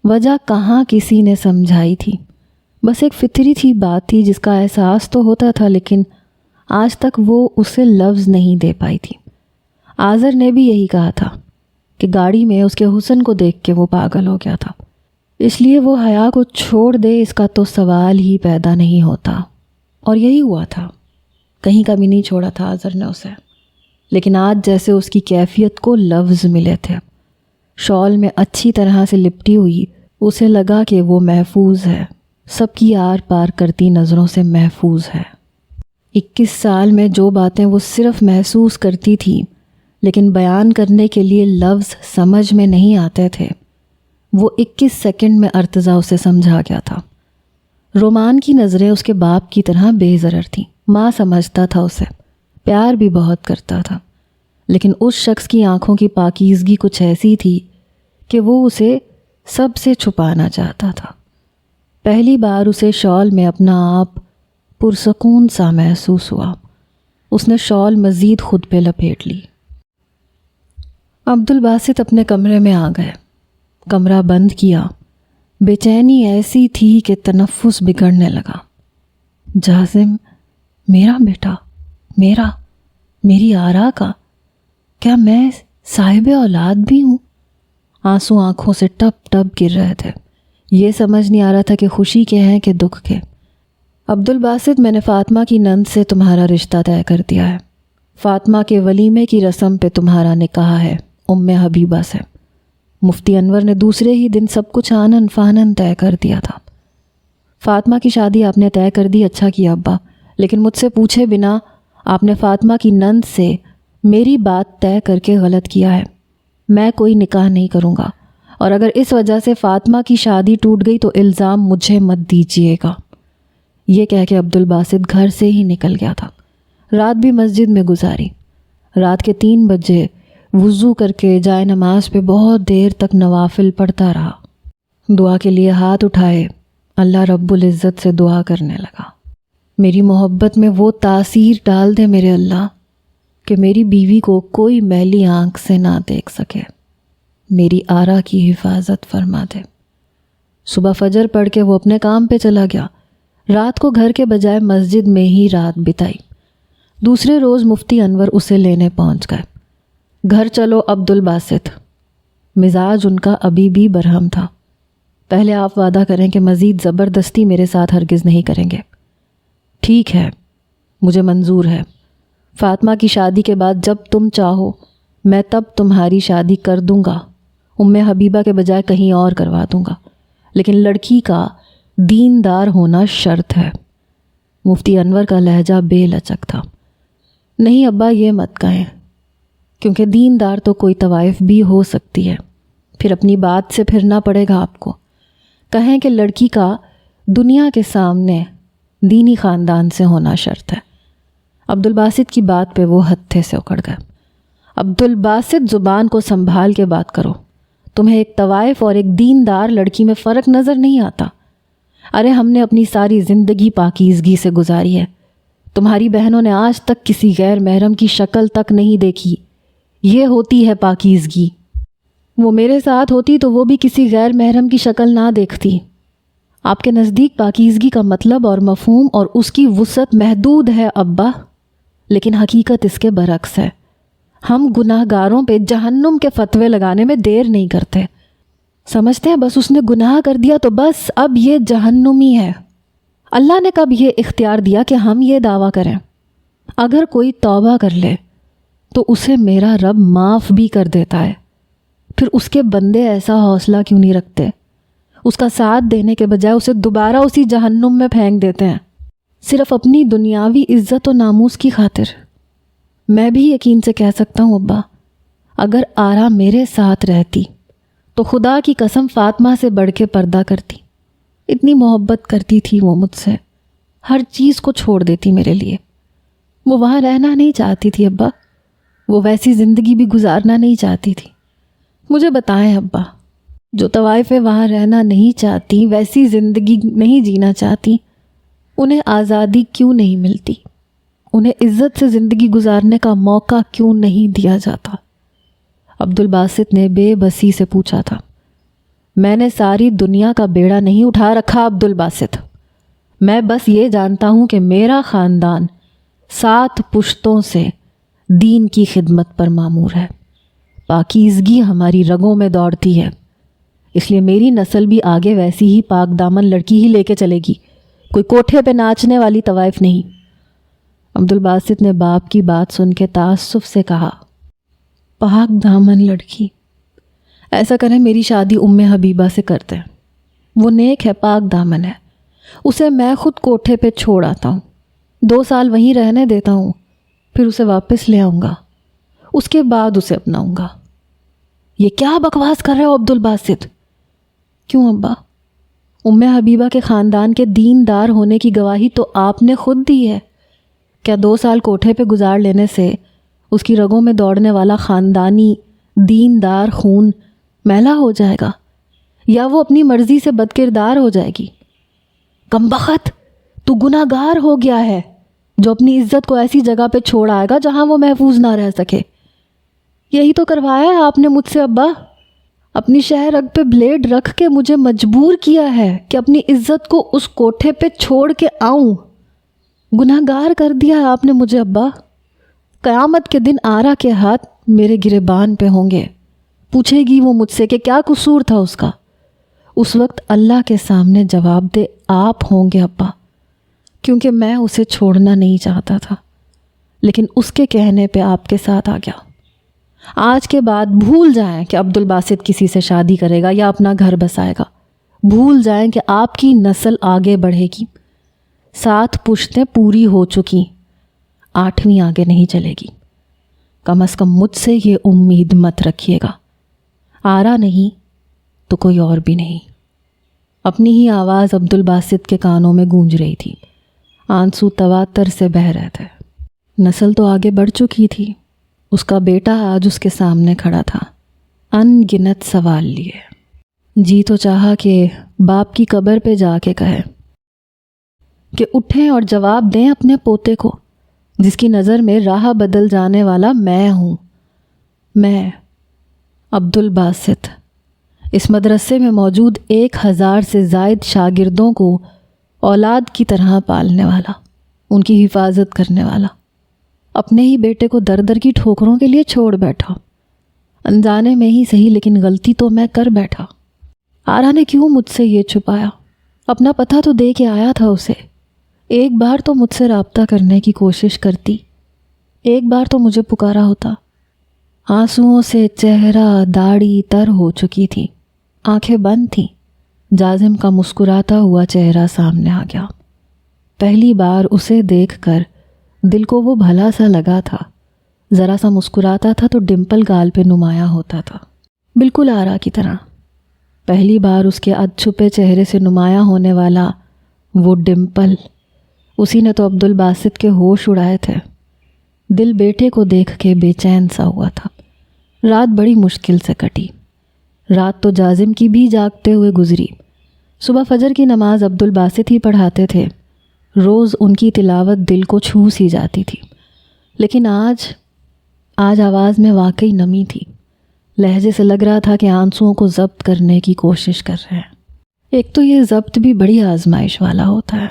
وجہ کہاں کسی نے سمجھائی تھی، بس ایک فطری تھی بات تھی جس کا احساس تو ہوتا تھا لیکن آج تک وہ اسے لفظ نہیں دے پائی تھی۔ آذر نے بھی یہی کہا تھا کہ گاڑی میں اس کے حسن کو دیکھ کے وہ پاگل ہو گیا تھا، اس لیے وہ حیا کو چھوڑ دے اس کا تو سوال ہی پیدا نہیں ہوتا۔ اور یہی ہوا تھا، کہیں کا بھی نہیں چھوڑا تھا آذر نے اسے، لیکن آج جیسے اس کی کیفیت کو لفظ ملے تھے۔ شال میں اچھی طرح سے لپٹی ہوئی اسے لگا کہ وہ محفوظ ہے، سب کی آر پار کرتی نظروں سے محفوظ ہے۔ 21 سال میں جو باتیں وہ صرف محسوس کرتی تھی لیکن بیان کرنے کے لیے لفظ سمجھ میں نہیں آتے تھے، وہ 21 سیکنڈ میں ارتضیٰ اسے سمجھا گیا تھا۔ رومان کی نظریں اس کے باپ کی طرح بے ضرر تھیں، ماں سمجھتا تھا اسے، پیار بھی بہت کرتا تھا، لیکن اس شخص کی آنکھوں کی پاکیزگی کچھ ایسی تھی کہ وہ اسے سب سے چھپانا چاہتا تھا۔ پہلی بار اسے شال میں اپنا آپ پرسکون سا محسوس ہوا۔ اس نے شال مزید خود پہ لپیٹ لی۔ عبدالباسط اپنے کمرے میں آ گئے، کمرہ بند کیا۔ بے چینی ایسی تھی کہ تنفس بگڑنے لگا۔ جازم میرا بیٹا، میری آرا کا، کیا میں صاحب اولاد بھی ہوں؟ آنسو آنکھوں سے ٹپ ٹپ گر رہے تھے۔ یہ سمجھ نہیں آ رہا تھا کہ خوشی کے ہیں کہ دکھ کے۔ عبدالباسط، میں نے فاطمہ کی نند سے تمہارا رشتہ طے کر دیا ہے۔ فاطمہ کے ولیمے کی رسم پہ تمہارا نکاح ہے ام حبیبہ سے۔ مفتی انور نے دوسرے ہی دن سب کچھ آنن فانن طے کر دیا تھا۔ فاطمہ کی شادی آپ نے طے کر دی، اچھا کیا ابا، لیکن مجھ سے پوچھے بنا آپ نے فاطمہ کی نند سے میری بات طے کر کے غلط کیا ہے۔ میں کوئی نکاح نہیں کروں گا، اور اگر اس وجہ سے فاطمہ کی شادی ٹوٹ گئی تو الزام مجھے مت دیجیے گا۔ یہ کہہ کے عبدالباسط گھر سے ہی نکل گیا تھا۔ رات بھی مسجد میں گزاری۔ رات کے 3 بجے وضو کر کے جائے نماز پہ بہت دیر تک نوافل پڑھتا رہا۔ دعا کے لیے ہاتھ اٹھائے، اللہ رب العزت سے دعا کرنے لگا، میری محبت میں وہ تاثیر ڈال دے میرے اللہ کہ میری بیوی کو کوئی میلی آنکھ سے نہ دیکھ سکے، میری آرا کی حفاظت فرما دے۔ صبح فجر پڑھ کے وہ اپنے کام پہ چلا گیا۔ رات کو گھر کے بجائے مسجد میں ہی رات بتائی۔ دوسرے روز مفتی انور اسے لینے پہنچ گئے۔ گھر چلو عبد الباسط۔ مزاج ان کا ابھی بھی برہم تھا۔ پہلے آپ وعدہ کریں کہ مزید زبردستی میرے ساتھ ہرگز نہیں کریں گے۔ ٹھیک ہے، مجھے منظور ہے۔ فاطمہ کی شادی کے بعد جب تم چاہو میں تب تمہاری شادی کر دوں گا، حبیبہ کے بجائے کہیں اور کروا دوں گا، لیکن لڑکی کا دیندار ہونا شرط ہے۔ مفتی انور کا لہجہ بے لچک تھا۔ نہیں ابا، یہ مت کہیں، کیونکہ دیندار تو کوئی طوائف بھی ہو سکتی ہے، پھر اپنی بات سے پھرنا پڑے گا آپ کو۔ کہیں کہ لڑکی کا دنیا کے سامنے دینی خاندان سے ہونا شرط ہے۔ عبد الباسط کی بات پہ وہ ہتھے سے اکڑ گئے۔ عبد الباسط، زبان کو سنبھال کے بات کرو، تمہیں ایک طوائف اور ایک دیندار لڑکی میں فرق نظر نہیں آتا؟ ارے ہم نے اپنی ساری زندگی پاکیزگی سے گزاری ہے، تمہاری بہنوں نے آج تک کسی غیر محرم کی شکل تک نہیں دیکھی، یہ ہوتی ہے پاکیزگی۔ وہ میرے ساتھ ہوتی تو وہ بھی کسی غیر محرم کی شکل نہ دیکھتی۔ آپ کے نزدیک پاکیزگی کا مطلب اور مفہوم اور اس کی وسعت محدود ہے ابا، لیکن حقیقت اس کے برعکس ہے۔ ہم گناہ گاروں پہ جہنم کے فتوے لگانے میں دیر نہیں کرتے، سمجھتے ہیں بس اس نے گناہ کر دیا تو بس اب یہ جہنمی ہے۔ اللہ نے کب یہ اختیار دیا کہ ہم یہ دعویٰ کریں؟ اگر کوئی توبہ کر لے تو اسے میرا رب معاف بھی کر دیتا ہے، پھر اس کے بندے ایسا حوصلہ کیوں نہیں رکھتے؟ اس کا ساتھ دینے کے بجائے اسے دوبارہ اسی جہنم میں پھینک دیتے ہیں، صرف اپنی دنیاوی عزت و ناموس کی خاطر۔ میں بھی یقین سے کہہ سکتا ہوں ابا، اگر آرا میرے ساتھ رہتی تو خدا کی قسم فاطمہ سے بڑھ کے پردہ کرتی۔ اتنی محبت کرتی تھی وہ مجھ سے، ہر چیز کو چھوڑ دیتی میرے لیے۔ وہ وہاں رہنا نہیں چاہتی تھی ابا، وہ ویسی زندگی بھی گزارنا نہیں چاہتی تھی۔ مجھے بتائیں ابا، جو طوائفیں وہاں رہنا نہیں چاہتی، ویسی زندگی نہیں جینا چاہتی، انہیں آزادی کیوں نہیں ملتی؟ انہیں عزت سے زندگی گزارنے کا موقع کیوں نہیں دیا جاتا؟ عبد الباسط نے بے بسی سے پوچھا تھا۔ میں نے ساری دنیا کا بیڑا نہیں اٹھا رکھا عبد الباسط، میں بس یہ جانتا ہوں کہ میرا خاندان 7 پشتوں سے دین کی خدمت پر مامور ہے۔ پاکیزگی ہماری رگوں میں دوڑتی ہے، اس لیے میری نسل بھی آگے ویسی ہی پاک دامن لڑکی ہی لے کے چلے گی، کوئی کوٹھے پہ ناچنے والی طوائف نہیں۔ عبد الباسط نے باپ کی بات سن کے تعصب سے کہا، پاک دامن لڑکی؟ ایسا کریں میری شادی حبیبہ سے کرتے ہیں، وہ نیک ہے، پاک دامن ہے، اسے میں خود کوٹھے پہ چھوڑ آتا ہوں، 2 سال وہیں رہنے دیتا ہوں، پھر اسے واپس لے آؤں گا، اس کے بعد اسے اپناؤں گا۔ یہ کیا بکواس کر رہے ہو عبد الباسط؟ کیوں ابا؟ حبیبہ کے خاندان کے دیندار ہونے کی گواہی تو آپ نے خود دی ہے۔ کیا 2 سال کوٹھے پہ گزار لینے سے اس کی رگوں میں دوڑنے والا خاندانی دیندار خون میلا ہو جائے گا، یا وہ اپنی مرضی سے بدکردار ہو جائے گی؟ کمبخت، تو گناہ گار ہو گیا ہے جو اپنی عزت کو ایسی جگہ پہ چھوڑ آئے گا جہاں وہ محفوظ نہ رہ سکے۔ یہی تو کروایا ہے آپ نے مجھ سے ابا، اپنی شہ رگ پہ بلیڈ رکھ کے مجھے مجبور کیا ہے کہ اپنی عزت کو اس کوٹھے پہ چھوڑ کے آؤں۔ گناہ گار کر دیا ہے آپ نے مجھے ابا۔ قیامت کے دن آرا کے ہاتھ میرے گریبان پہ ہوں گے، پوچھے گی وہ مجھ سے کہ کیا قصور تھا اس کا۔ اس وقت اللہ کے سامنے جواب دے آپ ہوں گے ابا، کیونکہ میں اسے چھوڑنا نہیں چاہتا تھا، لیکن اس کے کہنے پہ آپ کے ساتھ آ گیا۔ آج کے بعد بھول جائیں کہ عبد الباسط کسی سے شادی کرے گا یا اپنا گھر بسائے گا، بھول جائیں کہ آپ کی نسل آگے بڑھے گی۔ 7 پشتیں پوری ہو چکی، 8ویں آگے نہیں چلے گی۔ کم از کم مجھ سے یہ امید مت رکھیے گا، آرا نہیں تو کوئی اور بھی نہیں۔ اپنی ہی آواز عبد الباسط کے کانوں میں گونج رہی تھی، آنسو تواتر سے بہہ رہے تھے۔ نسل تو آگے بڑھ چکی تھی، اس کا بیٹا آج اس کے سامنے کھڑا تھا، ان گنت سوال لیے۔ جی تو چاہا کہ باپ کی قبر پہ جا کے کہے کہ اٹھیں اور جواب دیں اپنے پوتے کو، جس کی نظر میں راہ بدل جانے والا میں ہوں، میں عبدالباسط، اس مدرسے میں موجود 1000 سے زائد شاگردوں کو اولاد کی طرح پالنے والا، ان کی حفاظت کرنے والا، اپنے ہی بیٹے کو در در کی ٹھوکروں کے لیے چھوڑ بیٹھا، انجانے میں ہی صحیح لیکن غلطی تو میں کر بیٹھا۔ آرا نے کیوں مجھ سے یہ چھپایا؟ اپنا پتہ تو دے کے آیا تھا اسے، ایک بار تو مجھ سے رابطہ کرنے کی کوشش کرتی، ایک بار تو مجھے پکارا ہوتا۔ آنسوؤں سے چہرہ داڑھی تر ہو چکی تھی، آنکھیں بند تھیں۔ جازم کا مسکراتا ہوا چہرہ سامنے آ گیا۔ پہلی بار اسے دیکھ کر دل کو وہ بھلا سا لگا تھا، ذرا سا مسکراتا تھا تو ڈمپل گال پہ نمایاں ہوتا تھا، بالکل آرا کی طرح۔ پہلی بار اس کے اد چھپے چہرے سے نمایاں ہونے والا وہ ڈمپل، اسی نے تو عبدالباسط کے ہوش اڑائے تھے۔ دل بیٹے کو دیکھ کے بے چین سا ہوا تھا۔ رات بڑی مشکل سے کٹی، رات تو جازم کی بھی جاگتے ہوئے گزری۔ صبح فجر کی نماز عبدالباسط ہی پڑھاتے تھے، روز ان کی تلاوت دل کو چھو سی جاتی تھی، لیکن آج آواز میں واقعی نمی تھی۔ لہجے سے لگ رہا تھا کہ آنسوؤں کو ضبط کرنے کی کوشش کر رہے ہیں۔ ایک تو یہ ضبط بھی بڑی آزمائش والا ہوتا ہے،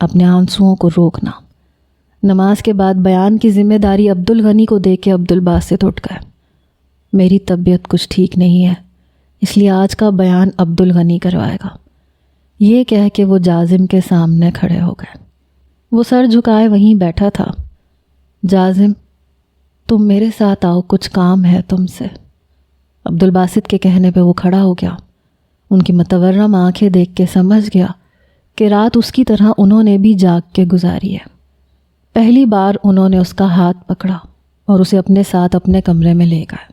اپنے آنسوؤں کو روکنا۔ نماز کے بعد بیان کی ذمہ داری عبدالغنی کو دے کے عبدالباسط اٹھ گئے۔ میری طبیعت کچھ ٹھیک نہیں ہے، اس لیے آج کا بیان عبدالغنی کروائے گا، یہ کہہ کے وہ جازم کے سامنے کھڑے ہو گئے۔ وہ سر جھکائے وہیں بیٹھا تھا۔ جازم، تم میرے ساتھ آؤ، کچھ کام ہے تم سے۔ عبدالباسط کے کہنے پہ وہ کھڑا ہو گیا۔ ان کی متورم آنکھیں دیکھ کے سمجھ گیا کہ رات اس کی طرح انہوں نے بھی جاگ کے گزاری ہے۔ پہلی بار انہوں نے اس کا ہاتھ پکڑا اور اسے اپنے ساتھ اپنے کمرے میں لے گئے،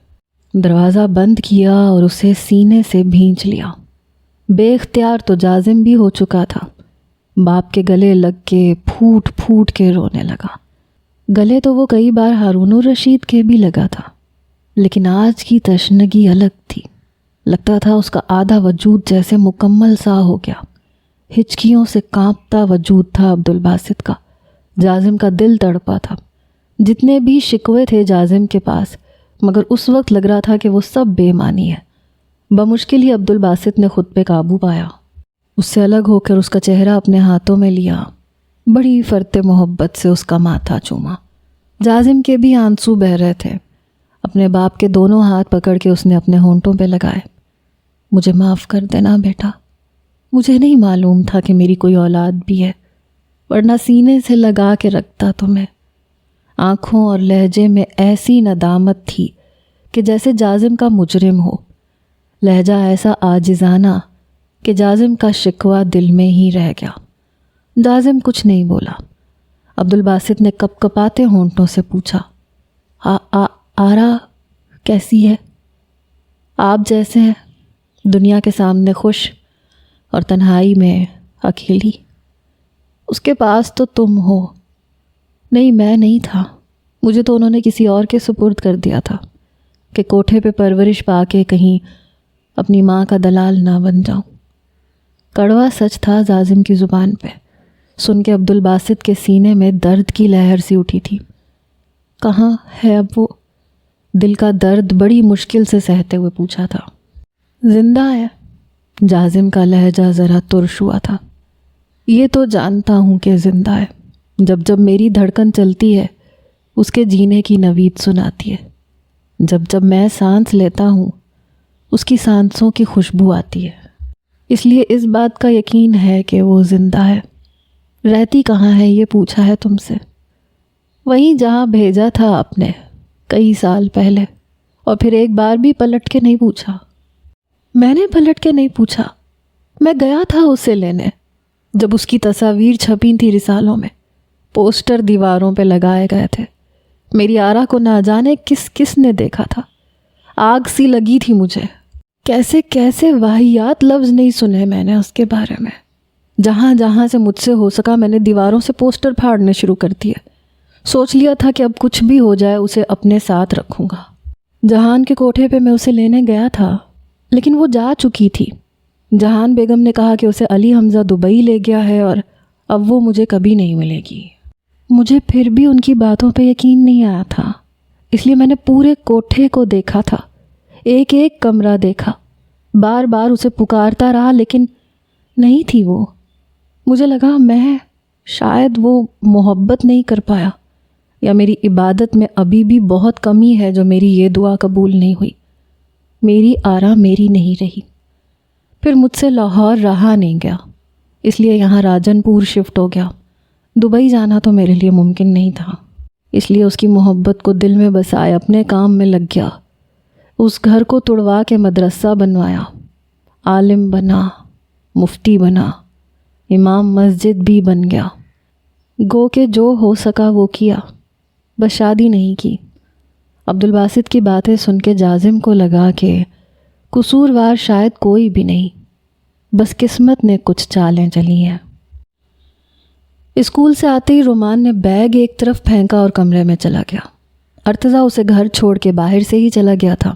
دروازہ بند کیا اور اسے سینے سے بھینچ لیا۔ بے اختیار تو جازم بھی ہو چکا تھا، باپ کے گلے لگ کے پھوٹ پھوٹ کے رونے لگا۔ گلے تو وہ کئی بار ہارون الرشید کے بھی لگا تھا، لیکن آج کی تشنگی الگ تھی۔ لگتا تھا اس کا آدھا وجود جیسے مکمل سا ہو گیا۔ ہچکیوں سے کانپتا وجود تھا عبدالباسط کا۔ جازم کا دل تڑپا تھا، جتنے بھی شکوے تھے جازم کے پاس، مگر اس وقت لگ رہا تھا کہ وہ سب بے معنی ہے۔ بمشکل ہی عبدالباسط نے خود پہ قابو پایا، اس سے الگ ہو کر اس کا چہرہ اپنے ہاتھوں میں لیا، بڑی فرط محبت سے اس کا ماتھا چوما۔ جازم کے بھی آنسو بہہ رہے تھے۔ اپنے باپ کے دونوں ہاتھ پکڑ کے اس نے اپنے ہونٹوں پہ لگائے۔ مجھے معاف کر دینا بیٹا، مجھے نہیں معلوم تھا کہ میری کوئی اولاد بھی ہے، ورنہ سینے سے لگا کے رکھتا تمہیں۔ آنکھوں اور لہجے میں ایسی ندامت تھی کہ جیسے جازم کا مجرم ہو، لہجہ ایسا عاجزانہ کہ جازم کا شکوہ دل میں ہی رہ گیا۔ جازم کچھ نہیں بولا۔ عبدالباسط نے کپ کپاتے ہونٹوں سے پوچھا، آرا کیسی ہے؟ آپ جیسے ہیں، دنیا کے سامنے خوش اور تنہائی میں اکیلی۔ اس کے پاس تو تم ہو۔ نہیں، میں نہیں تھا، مجھے تو انہوں نے کسی اور کے سپرد کر دیا تھا کہ کوٹھے پہ پرورش پا کے کہیں اپنی ماں کا دلال نہ بن جاؤں۔ کڑوا سچ تھا جازم کی زبان پہ۔ سن کے عبدالباسط کے سینے میں درد کی لہر سی اٹھی تھی۔ کہاں ہے اب وہ؟ دل کا درد بڑی مشکل سے سہتے ہوئے پوچھا تھا۔ زندہ ہے، جازم کا لہجہ ذرا ترش ہوا تھا۔ یہ تو جانتا ہوں کہ زندہ ہے، جب جب میری دھڑکن چلتی ہے اس کے جینے کی نوید سناتی ہے، جب جب میں سانس لیتا ہوں اس کی سانسوں کی خوشبو آتی ہے، اس لیے اس بات کا یقین ہے کہ وہ زندہ ہے۔ رہتی کہاں ہے یہ پوچھا ہے تم سے؟ وہیں جہاں بھیجا تھا آپ نے کئی سال پہلے، اور پھر ایک بار بھی پلٹ کے نہیں پوچھا۔ میں نے پلٹ کے نہیں پوچھا، میں گیا تھا اسے لینے جب اس کی تصاویر چھپی تھی رسالوں میں، پوسٹر دیواروں پہ لگائے گئے تھے۔ میری آرا کو نہ جانے کس کس نے دیکھا تھا، آگ سی لگی تھی مجھے۔ کیسے کیسے واہیات لفظ نہیں سنے میں نے اس کے بارے میں۔ جہاں جہاں سے مجھ سے ہو سکا میں نے دیواروں سے پوسٹر پھاڑنے شروع کر دیے۔ سوچ لیا تھا کہ اب کچھ بھی ہو جائے اسے اپنے ساتھ رکھوں گا۔ جہان کے کوٹھے پہ میں اسے لینے گیا تھا، لیکن وہ جا چکی تھی۔ جہان بیگم نے کہا کہ اسے علی حمزہ دبئی لے گیا ہے اور اب وہ مجھے کبھی نہیں ملے گی۔ مجھے پھر بھی ان کی باتوں پہ یقین نہیں آیا تھا، اس لیے میں نے پورے کوٹھے کو دیکھا تھا، ایک ایک کمرہ دیکھا، بار بار اسے پکارتا رہا لیکن نہیں تھی وہ۔ مجھے لگا میں شاید وہ محبت نہیں کر پایا، یا میری عبادت میں ابھی بھی بہت کمی ہے جو میری یہ دعا قبول نہیں ہوئی۔ میری آرا میری نہیں رہی۔ پھر مجھ سے لاہور رہا نہیں گیا، اس لیے یہاں راجن پور شفٹ ہو گیا۔ دبئی جانا تو میرے لیے ممکن نہیں تھا، اس لیے اس کی محبت کو دل میں بسائے اپنے کام میں لگ گیا۔ اس گھر کو تڑوا کے مدرسہ بنوایا، عالم بنا، مفتی بنا، امام مسجد بھی بن گیا۔ گو کہ جو ہو سکا وہ کیا، بس شادی نہیں کی۔ عبدالباسط کی باتیں سن کے جازم کو لگا کہ قصوروار شاید کوئی بھی نہیں، بس قسمت نے کچھ چالیں چلی ہیں۔ اسکول سے آتے ہی رومان نے بیگ ایک طرف پھینکا اور کمرے میں چلا گیا۔ ارتضیٰ اسے گھر چھوڑ کے باہر سے ہی چلا گیا تھا۔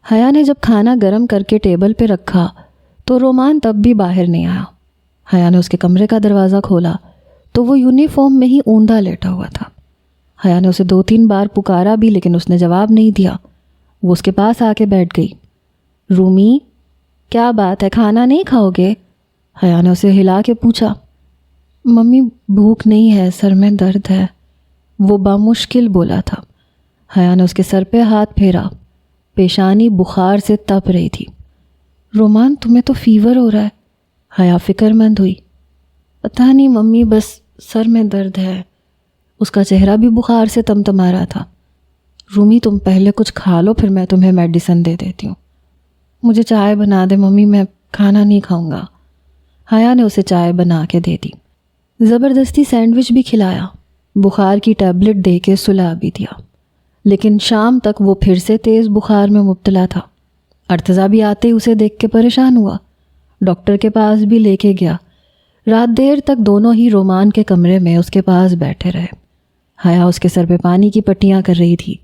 حیا نے جب کھانا گرم کر کے ٹیبل پہ رکھا تو رومان تب بھی باہر نہیں آیا۔ حیا نے اس کے کمرے کا دروازہ کھولا تو وہ یونیفارم میں ہی اوندا لیٹا ہوا تھا۔ حیا نے اسے 2-3 بار پکارا بھی لیکن اس نے جواب نہیں دیا۔ وہ اس کے پاس آ کے بیٹھ گئی۔ رومی، کیا بات ہے، کھانا نہیں کھاؤ گے؟ حیا نے اسے ہلا کے پوچھا۔ ممی بھوک نہیں ہے، سر میں درد ہے، وہ بامشکل بولا تھا۔ حیا نے اس کے سر پہ ہاتھ پھیرا، پیشانی بخار سے تپ رہی تھی۔ رومان تمہیں تو فیور ہو رہا ہے۔ حیا فکر مند ہوئی۔ پتہ نہیں ممی، بس سر میں درد ہے۔ اس کا چہرہ بھی بخار سے تمتما رہا تھا۔ رومی تم پہلے کچھ کھا لو، پھر میں تمہیں میڈیسن دے دیتی ہوں۔ مجھے چائے بنا دے ممی، میں کھانا نہیں کھاؤں گا۔ حیا نے اسے چائے بنا کے دے دی، زبردستی سینڈوچ بھی کھلایا، بخار کی ٹیبلٹ دے کے سلا بھی دیا، لیکن شام تک وہ پھر سے تیز بخار میں مبتلا تھا۔ ارتضیٰ بھی آتے ہی اسے دیکھ کے پریشان ہوا، ڈاکٹر کے پاس بھی لے کے گیا۔ رات دیر تک دونوں ہی رومان کے کمرے میں اس کے پاس بیٹھے رہے۔ حیا اس کے سر پہ پانی کی پٹیاں کر رہی تھی۔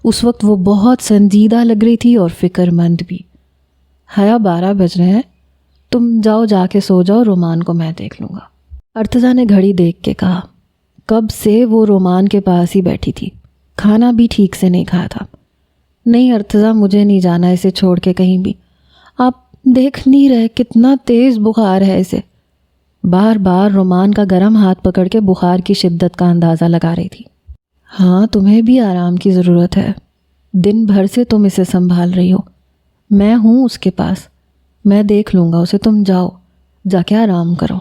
اس وقت وہ بہت سنجیدہ لگ رہی تھی اور فکر مند بھی۔ حیا 12 بج رہے ہیں، تم جاؤ، جا کے سو جاؤ، رومان کو میں دیکھ لوں گا۔ ارتضیٰ نے گھڑی دیکھ کے کہا۔ کب سے وہ رومان کے پاس ہی بیٹھی تھی، کھانا بھی ٹھیک سے نہیں کھایا تھا۔ نہیں ارتضیٰ، مجھے نہیں جانا اسے چھوڑ کے کہیں بھی، آپ دیکھ نہیں رہے کتنا تیز بخار ہے اسے۔ بار بار رومان کا گرم ہاتھ پکڑ کے بخار کی شدت کا اندازہ لگا رہی تھی۔ ہاں تمہیں بھی آرام کی ضرورت ہے، دن بھر سے تم اسے سنبھال رہی ہو، میں ہوں اس کے پاس، میں دیکھ لوں گا اسے، تم جاؤ، جا کے آرام کرو۔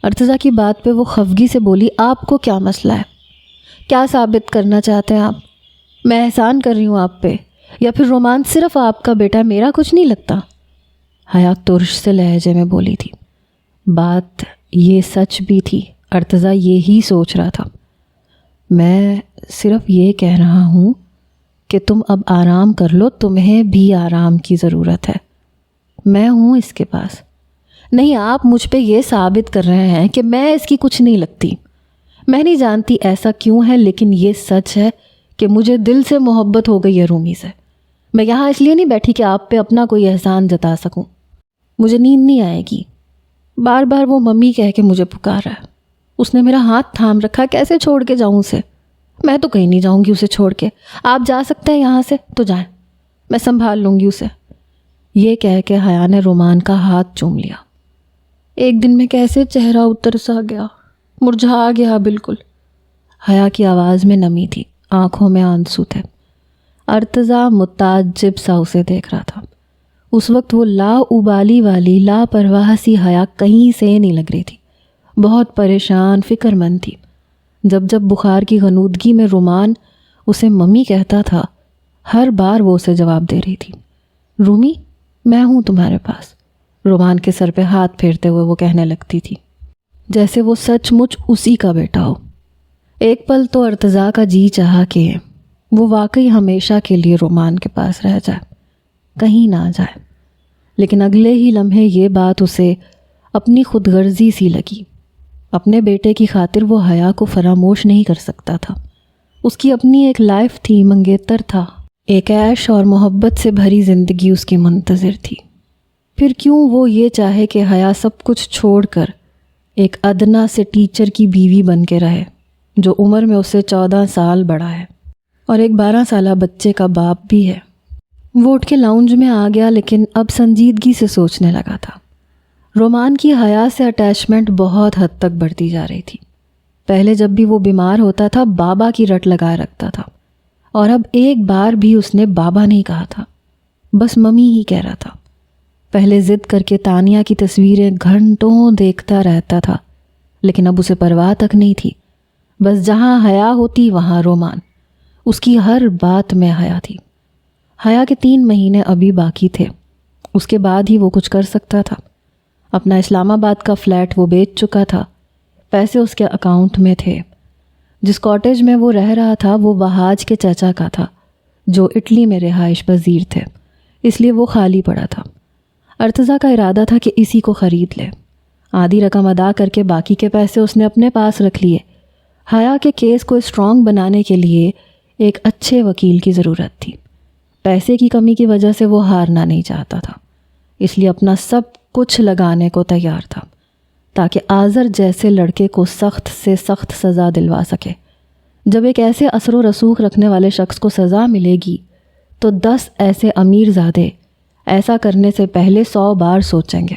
ارتضیٰ کی بات پہ وہ خفگی سے بولی، آپ کو کیا مسئلہ ہے؟ کیا ثابت کرنا چاہتے ہیں آپ؟ میں احسان کر رہی ہوں آپ پہ، یا پھر رومان صرف آپ کا بیٹا، میرا کچھ نہیں لگتا؟ حیا ترش سے لہجے میں بولی تھی۔ بات یہ سچ بھی تھی، ارتضیٰ یہی سوچ رہا تھا۔ میں صرف یہ کہہ رہا ہوں کہ تم اب آرام کر لو، تمہیں بھی آرام کی ضرورت ہے، میں ہوں اس کے پاس۔ نہیں، آپ مجھ پہ یہ ثابت کر رہے ہیں کہ میں اس کی کچھ نہیں لگتی۔ میں نہیں جانتی ایسا کیوں ہے، لیکن یہ سچ ہے کہ مجھے دل سے محبت ہو گئی ہے رومی سے۔ میں یہاں اس لیے نہیں بیٹھی کہ آپ پہ اپنا کوئی احسان جتا سکوں۔ مجھے نیند نہیں آئے گی، بار بار وہ ممی کہہ کے مجھے پکار رہا ہے۔ اس نے میرا ہاتھ تھام رکھا، کیسے چھوڑ کے جاؤں اسے؟ میں تو کہیں نہیں جاؤں گی اسے چھوڑ کے، آپ جا سکتے ہیں یہاں سے تو جائیں، میں سنبھال لوں گی اسے۔ یہ کہہ کے حیا نے رومان کا ہاتھ چوم لیا۔ ایک دن میں کیسے چہرہ اتر سا گیا، مرجھا گیا بالکل۔ حیا کی آواز میں نمی تھی، آنکھوں میں آنسو تھے۔ ارتضیٰ متعجب سا اسے دیکھ رہا تھا۔ اس وقت وہ لا ابالی والی لاپرواہ سی حیا کہیں سے نہیں لگ رہی تھی، بہت پریشان، فکر مند تھی۔ جب جب بخار کی غنودگی میں رومان اسے ممی کہتا تھا، ہر بار وہ اسے جواب دے رہی تھی، رومی میں ہوں تمہارے پاس۔ رومان کے سر پہ ہاتھ پھیرتے ہوئے وہ کہنے لگتی تھی، جیسے وہ سچ مچ اسی کا بیٹا ہو۔ ایک پل تو ارتضیٰ کا جی چاہا کہ وہ واقعی ہمیشہ کے لیے رومان کے پاس رہ جائے، کہیں نہ جائے، لیکن اگلے ہی لمحے یہ بات اسے اپنی خود غرضی سی لگی۔ اپنے بیٹے کی خاطر وہ حیا کو فراموش نہیں کر سکتا تھا۔ اس کی اپنی ایک لائف تھی، منگیتر تھا، ایک عیش اور محبت سے بھری زندگی اس کی منتظر تھی۔ پھر کیوں وہ یہ چاہے کہ حیا سب کچھ چھوڑ کر ایک ادنا سے ٹیچر کی بیوی بن کے رہے، جو عمر میں اس سے 14 سال بڑا ہے اور ایک 12 سالہ بچے کا باپ بھی ہے۔ وہ اٹھ کے لاؤنج میں آ گیا، لیکن اب سنجیدگی سے سوچنے لگا تھا۔ رومان کی حیا سے اٹیچمنٹ بہت حد تک بڑھتی جا رہی تھی۔ پہلے جب بھی وہ بیمار ہوتا تھا بابا کی رٹ لگائے رکھتا تھا، اور اب ایک بار بھی اس نے بابا نہیں کہا تھا، بس ممی ہی کہہ رہا تھا۔ پہلے ضد کر کے تانیہ کی تصویریں گھنٹوں دیکھتا رہتا تھا، لیکن اب اسے پرواہ تک نہیں تھی۔ بس جہاں حیا ہوتی وہاں رومان، اس کی ہر بات میں حیا تھی۔ حیا کے 3 مہینے ابھی باقی تھے، اس کے بعد ہی وہ کچھ کر سکتا تھا۔ اپنا اسلام آباد کا فلیٹ وہ بیچ چکا تھا، پیسے اس کے اکاؤنٹ میں تھے۔ جس کاٹیج میں وہ رہ رہا تھا وہ وہاج کے چچا کا تھا، جو اٹلی میں رہائش پذیر تھے، اس لیے وہ خالی پڑا تھا۔ ارتضیٰ کا ارادہ تھا کہ اسی کو خرید لے۔ آدھی رقم ادا کر کے باقی کے پیسے اس نے اپنے پاس رکھ لیے۔ حیا کے کیس کو اسٹرانگ بنانے کے لیے ایک اچھے وکیل کی ضرورت تھی۔ پیسے کی کمی کی وجہ سے وہ ہارنا نہیں چاہتا تھا، اس لیے اپنا سب کچھ لگانے کو تیار تھا تاکہ آذر جیسے لڑکے کو سخت سے سخت سزا دلوا سکے۔ جب ایک ایسے اثر و رسوخ رکھنے والے شخص کو سزا ملے گی تو 10 ایسے امیر زادے ایسا کرنے سے پہلے 100 بار سوچیں گے۔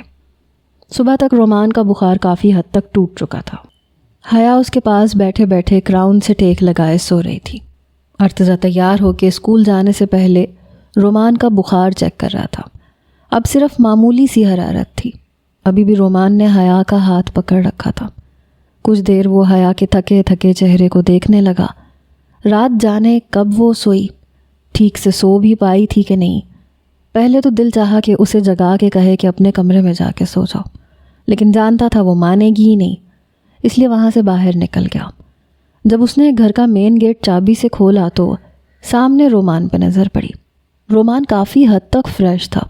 صبح تک رومان کا بخار کافی حد تک ٹوٹ چکا تھا۔ حیا اس کے پاس بیٹھے بیٹھے کراؤن سے ٹیک لگائے سو رہی تھی۔ ارتضیٰ تیار ہو کے اسکول جانے سے پہلے رومان کا بخار چیک کر رہا تھا۔ اب صرف معمولی سی حرارت تھی۔ ابھی بھی رومان نے حیا کا ہاتھ پکڑ رکھا تھا۔ کچھ دیر وہ حیا کے تھکے تھکے چہرے کو دیکھنے لگا۔ رات جانے کب وہ سوئی، ٹھیک سے سو بھی پائی تھی کہ نہیں۔ پہلے تو دل چاہا کہ اسے جگا کے کہے کہ اپنے کمرے میں جا کے سو جاؤ، لیکن جانتا تھا وہ مانے گی ہی نہیں، اس لیے وہاں سے باہر نکل گیا۔ جب اس نے گھر کا مین گیٹ چابی سے کھولا تو سامنے رومان پہ نظر پڑی۔ رومان کافی حد تک فریش تھا۔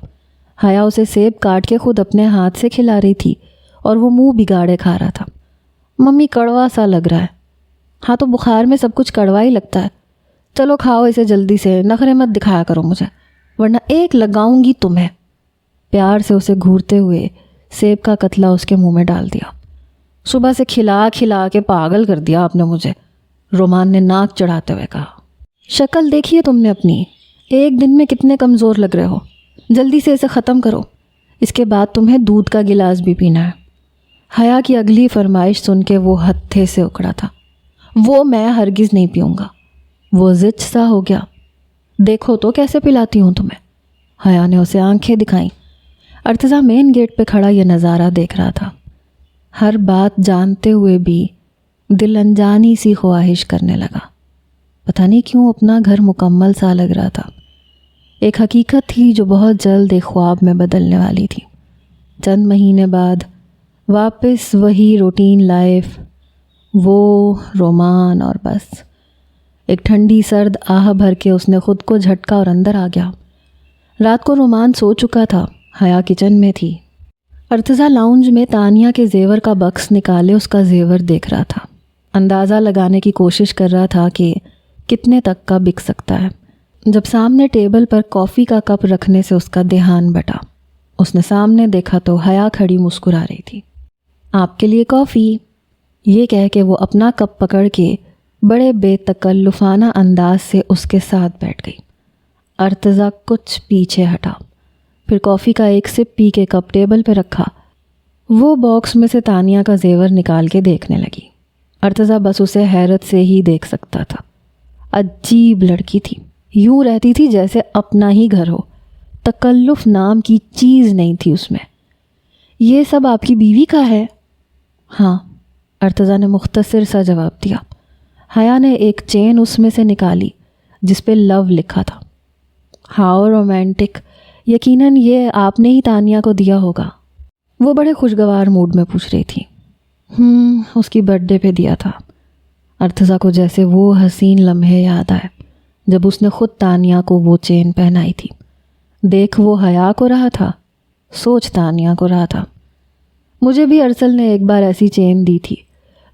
حیا اسے سیب کاٹ کے خود اپنے ہاتھ سے کھلا رہی تھی اور وہ منہ بگاڑے کھا رہا تھا۔ ممی کڑوا سا لگ رہا ہے۔ ہاں تو بخار میں سب کچھ کڑوا ہی لگتا ہے، چلو کھاؤ اسے جلدی سے، نخرے مت دکھایا کرو مجھے ورنہ ایک لگاؤں گی تمہیں۔ پیار سے اسے گھورتے ہوئے سیب کا کتلا اس کے منہ میں ڈال دیا۔ صبح سے کھلا کھلا کے پاگل کر دیا آپ نے مجھے، رومان نے ناک چڑھاتے ہوئے کہا۔ شکل دیکھیے تم نے اپنی، ایک دن میں کتنے کمزور لگ رہے ہو، جلدی سے اسے ختم کرو، اس کے بعد تمہیں دودھ کا گلاس بھی پینا ہے۔ حیا کی اگلی فرمائش سن کے وہ ہتھے سے اکڑا تھا۔ وہ میں ہرگز نہیں پیوں گا۔ وہ زچ سا ہو گیا۔ دیکھو تو کیسے پلاتی ہوں تمہیں۔ حیا نے اسے آنکھیں دکھائیں۔ ارتضیٰ مین گیٹ پہ کھڑا یہ نظارہ دیکھ رہا تھا۔ ہر بات جانتے ہوئے بھی دل انجانی سی خواہش کرنے لگا۔ پتہ نہیں کیوں اپنا گھر مکمل سا لگ رہا تھا۔ ایک حقیقت تھی جو بہت جلد ایک خواب میں بدلنے والی تھی۔ چند مہینے بعد واپس وہی روٹین لائف، وہ رومان، اور بس ایک ٹھنڈی سرد آہ بھر کے اس نے خود کو جھٹکا اور اندر آ گیا۔ رات کو رومان سو چکا تھا، حیا کچن میں تھی۔ ارتضیٰ لاؤنج میں تانیہ کے زیور کا بکس نکالے اس کا زیور دیکھ رہا تھا۔ اندازہ لگانے کی کوشش کر رہا تھا کہ کتنے تک کا بک سکتا ہے، جب سامنے ٹیبل پر کافی کا کپ رکھنے سے اس کا دھیان بٹا۔ اس نے سامنے دیکھا تو حیا کھڑی مسکرا رہی تھی۔ آپ کے لیے کافی، یہ کہہ کے وہ اپنا کپ پکڑ کے بڑے بے تکلفانہ انداز سے اس کے ساتھ بیٹھ گئی۔ ارتضیٰ کچھ پیچھے ہٹا، پھر کافی کا ایک سپ پی کے کپ ٹیبل پہ رکھا۔ وہ باکس میں سے تانیہ کا زیور نکال کے دیکھنے لگی۔ ارتضیٰ بس اسے حیرت سے ہی دیکھ سکتا تھا۔ عجیب لڑکی تھی، یوں رہتی تھی جیسے اپنا ہی گھر ہو، تکلف نام کی چیز نہیں تھی اس میں۔ یہ سب آپ کی بیوی کا ہے؟ ہاں، ارتضیٰ نے مختصر سا جواب دیا۔ حیا نے ایک چین اس میں سے نکالی جس پہ لو لکھا تھا۔ ہاؤ رومانٹک، یقیناً یہ آپ نے ہی تانیہ کو دیا ہوگا۔ وہ بڑے خوشگوار موڈ میں پوچھ رہی تھی۔ اس کی برتھ ڈے پہ دیا تھا۔ ارتضیٰ کو جیسے وہ حسین لمحے یاد آئے جب اس نے خود تانیہ کو وہ چین پہنائی تھی۔ دیکھ وہ حیا کو رہا تھا، سوچ تانیہ کو رہا تھا۔ مجھے بھی ارسل نے ایک بار ایسی چین دی تھی،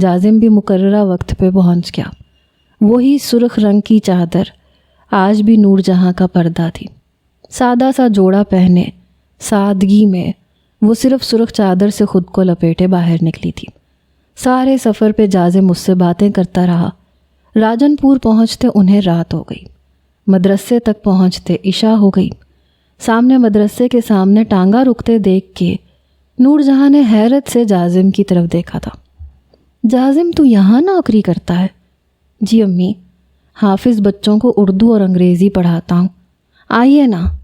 جازم بھی مقررہ وقت پہ پہنچ گیا۔ وہی سرخ رنگ کی چادر آج بھی نور جہاں کا پردہ تھی۔ سادہ سا جوڑا پہنے سادگی میں وہ صرف سرخ چادر سے خود کو لپیٹے باہر نکلی تھی۔ سارے سفر پہ جازم مجھ سے باتیں کرتا رہا۔ راجن پور پہنچتے انہیں رات ہو گئی۔ مدرسے تک پہنچتے عشاء ہو گئی۔ سامنے مدرسے کے سامنے ٹانگا رکتے دیکھ کے نور جہاں نے حیرت سے جازم کی طرف دیکھا تھا۔ جازم تو یہاں نوکری کرتا ہے؟ جی امی، حافظ بچوں کو اردو اور انگریزی پڑھاتا ہوں، آئیے نا۔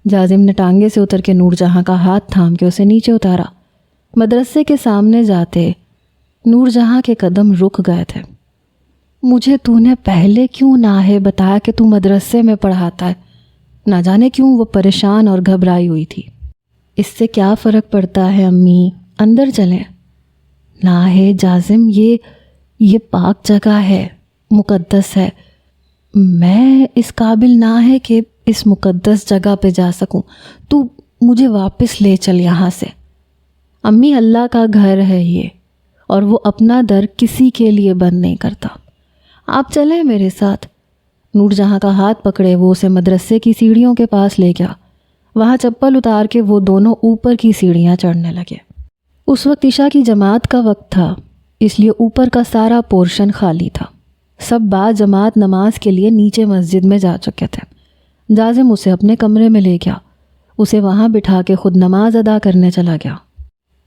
جازم نے ٹانگے سے اتر کے نور جہاں کا ہاتھ تھام کے اسے نیچے اتارا۔ مدرسے کے سامنے جاتے نور جہاں کے قدم رک گئے تھے۔ مجھے تو نے پہلے کیوں نہ ہے بتایا کہ تو مدرسے میں پڑھاتا ہے؟ نہ جانے کیوں وہ پریشان اور گھبرائی ہوئی تھی۔ اس سے کیا فرق پڑتا ہے امی، اندر چلیں۔ نہ ہے جازم، یہ پاک جگہ ہے، مقدس ہے، میں اس قابل نہ ہے کہ اس مقدس جگہ پہ جا سکوں، تو مجھے واپس لے چل یہاں سے۔ امی، اللہ کا گھر ہے یہ، اور وہ اپنا در کسی کے لیے بند نہیں کرتا، آپ چلیں میرے ساتھ۔ نور جہاں کا ہاتھ پکڑے وہ اسے مدرسے کی سیڑھیوں کے پاس لے گیا۔ وہاں چپل اتار کے وہ دونوں اوپر کی سیڑھیاں چڑھنے لگے۔ اس وقت عشاء کی جماعت کا وقت تھا، اس لیے اوپر کا سارا پورشن خالی تھا۔ سب با جماعت نماز کے لیے نیچے مسجد میں جا چکے تھے۔ جازم اسے اپنے کمرے میں لے گیا، اسے وہاں بٹھا کے خود نماز ادا کرنے چلا گیا۔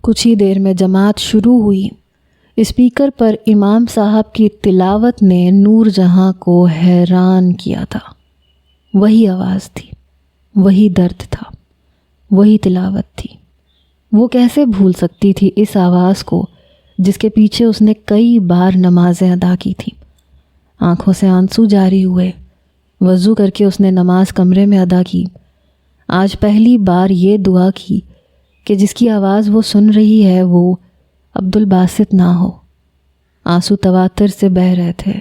کچھ ہی دیر میں جماعت شروع ہوئی۔ اسپیکر پر امام صاحب کی تلاوت نے نور جہاں کو حیران کیا تھا۔ وہی آواز تھی، وہی درد تھا، وہی تلاوت تھی۔ وہ کیسے بھول سکتی تھی اس آواز کو جس کے پیچھے اس نے کئی بار نمازیں ادا کی تھیں۔ آنکھوں سے آنسو جاری ہوئے۔ وضو کر کے اس نے نماز کمرے میں ادا کی۔ آج پہلی بار یہ دعا کی کہ جس کی آواز وہ سن رہی ہے وہ عبدالباسط نہ ہو۔ آنسو تواتر سے بہہ رہے تھے۔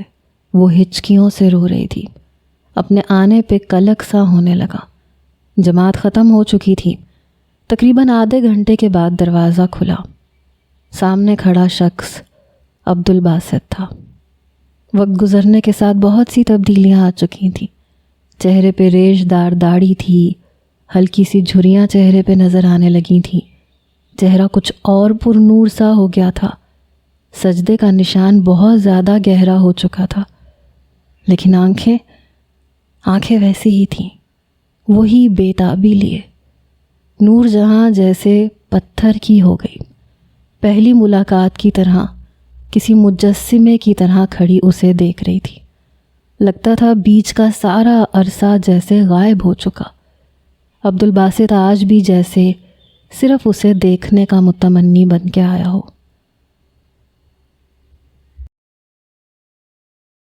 وہ ہچکیوں سے رو رہی تھی۔ اپنے آنے پہ قلق سا ہونے لگا۔ جماعت ختم ہو چکی تھی۔ تقریباً آدھے گھنٹے کے بعد دروازہ کھلا۔ سامنے کھڑا شخص عبدالباسط تھا۔ وقت گزرنے کے ساتھ بہت سی تبدیلیاں آ چکی تھیں۔ چہرے پہ ریش دار داڑھی تھی، ہلکی سی جھریاں چہرے پہ نظر آنے لگی تھیں۔ چہرہ کچھ اور پر نور سا ہو گیا تھا۔ سجدے کا نشان بہت زیادہ گہرا ہو چکا تھا، لیکن آنکھیں ویسی ہی تھیں، وہی بے تابی لیے۔ نور جہاں جیسے پتھر کی ہو گئی، پہلی ملاقات کی طرح، کسی مجسمے کی طرح کھڑی اسے دیکھ رہی تھی۔ لگتا تھا بیچ کا سارا عرصہ جیسے غائب ہو چکا۔ عبدالباسط آج بھی جیسے صرف اسے دیکھنے کا متمنی بن کے آیا ہو۔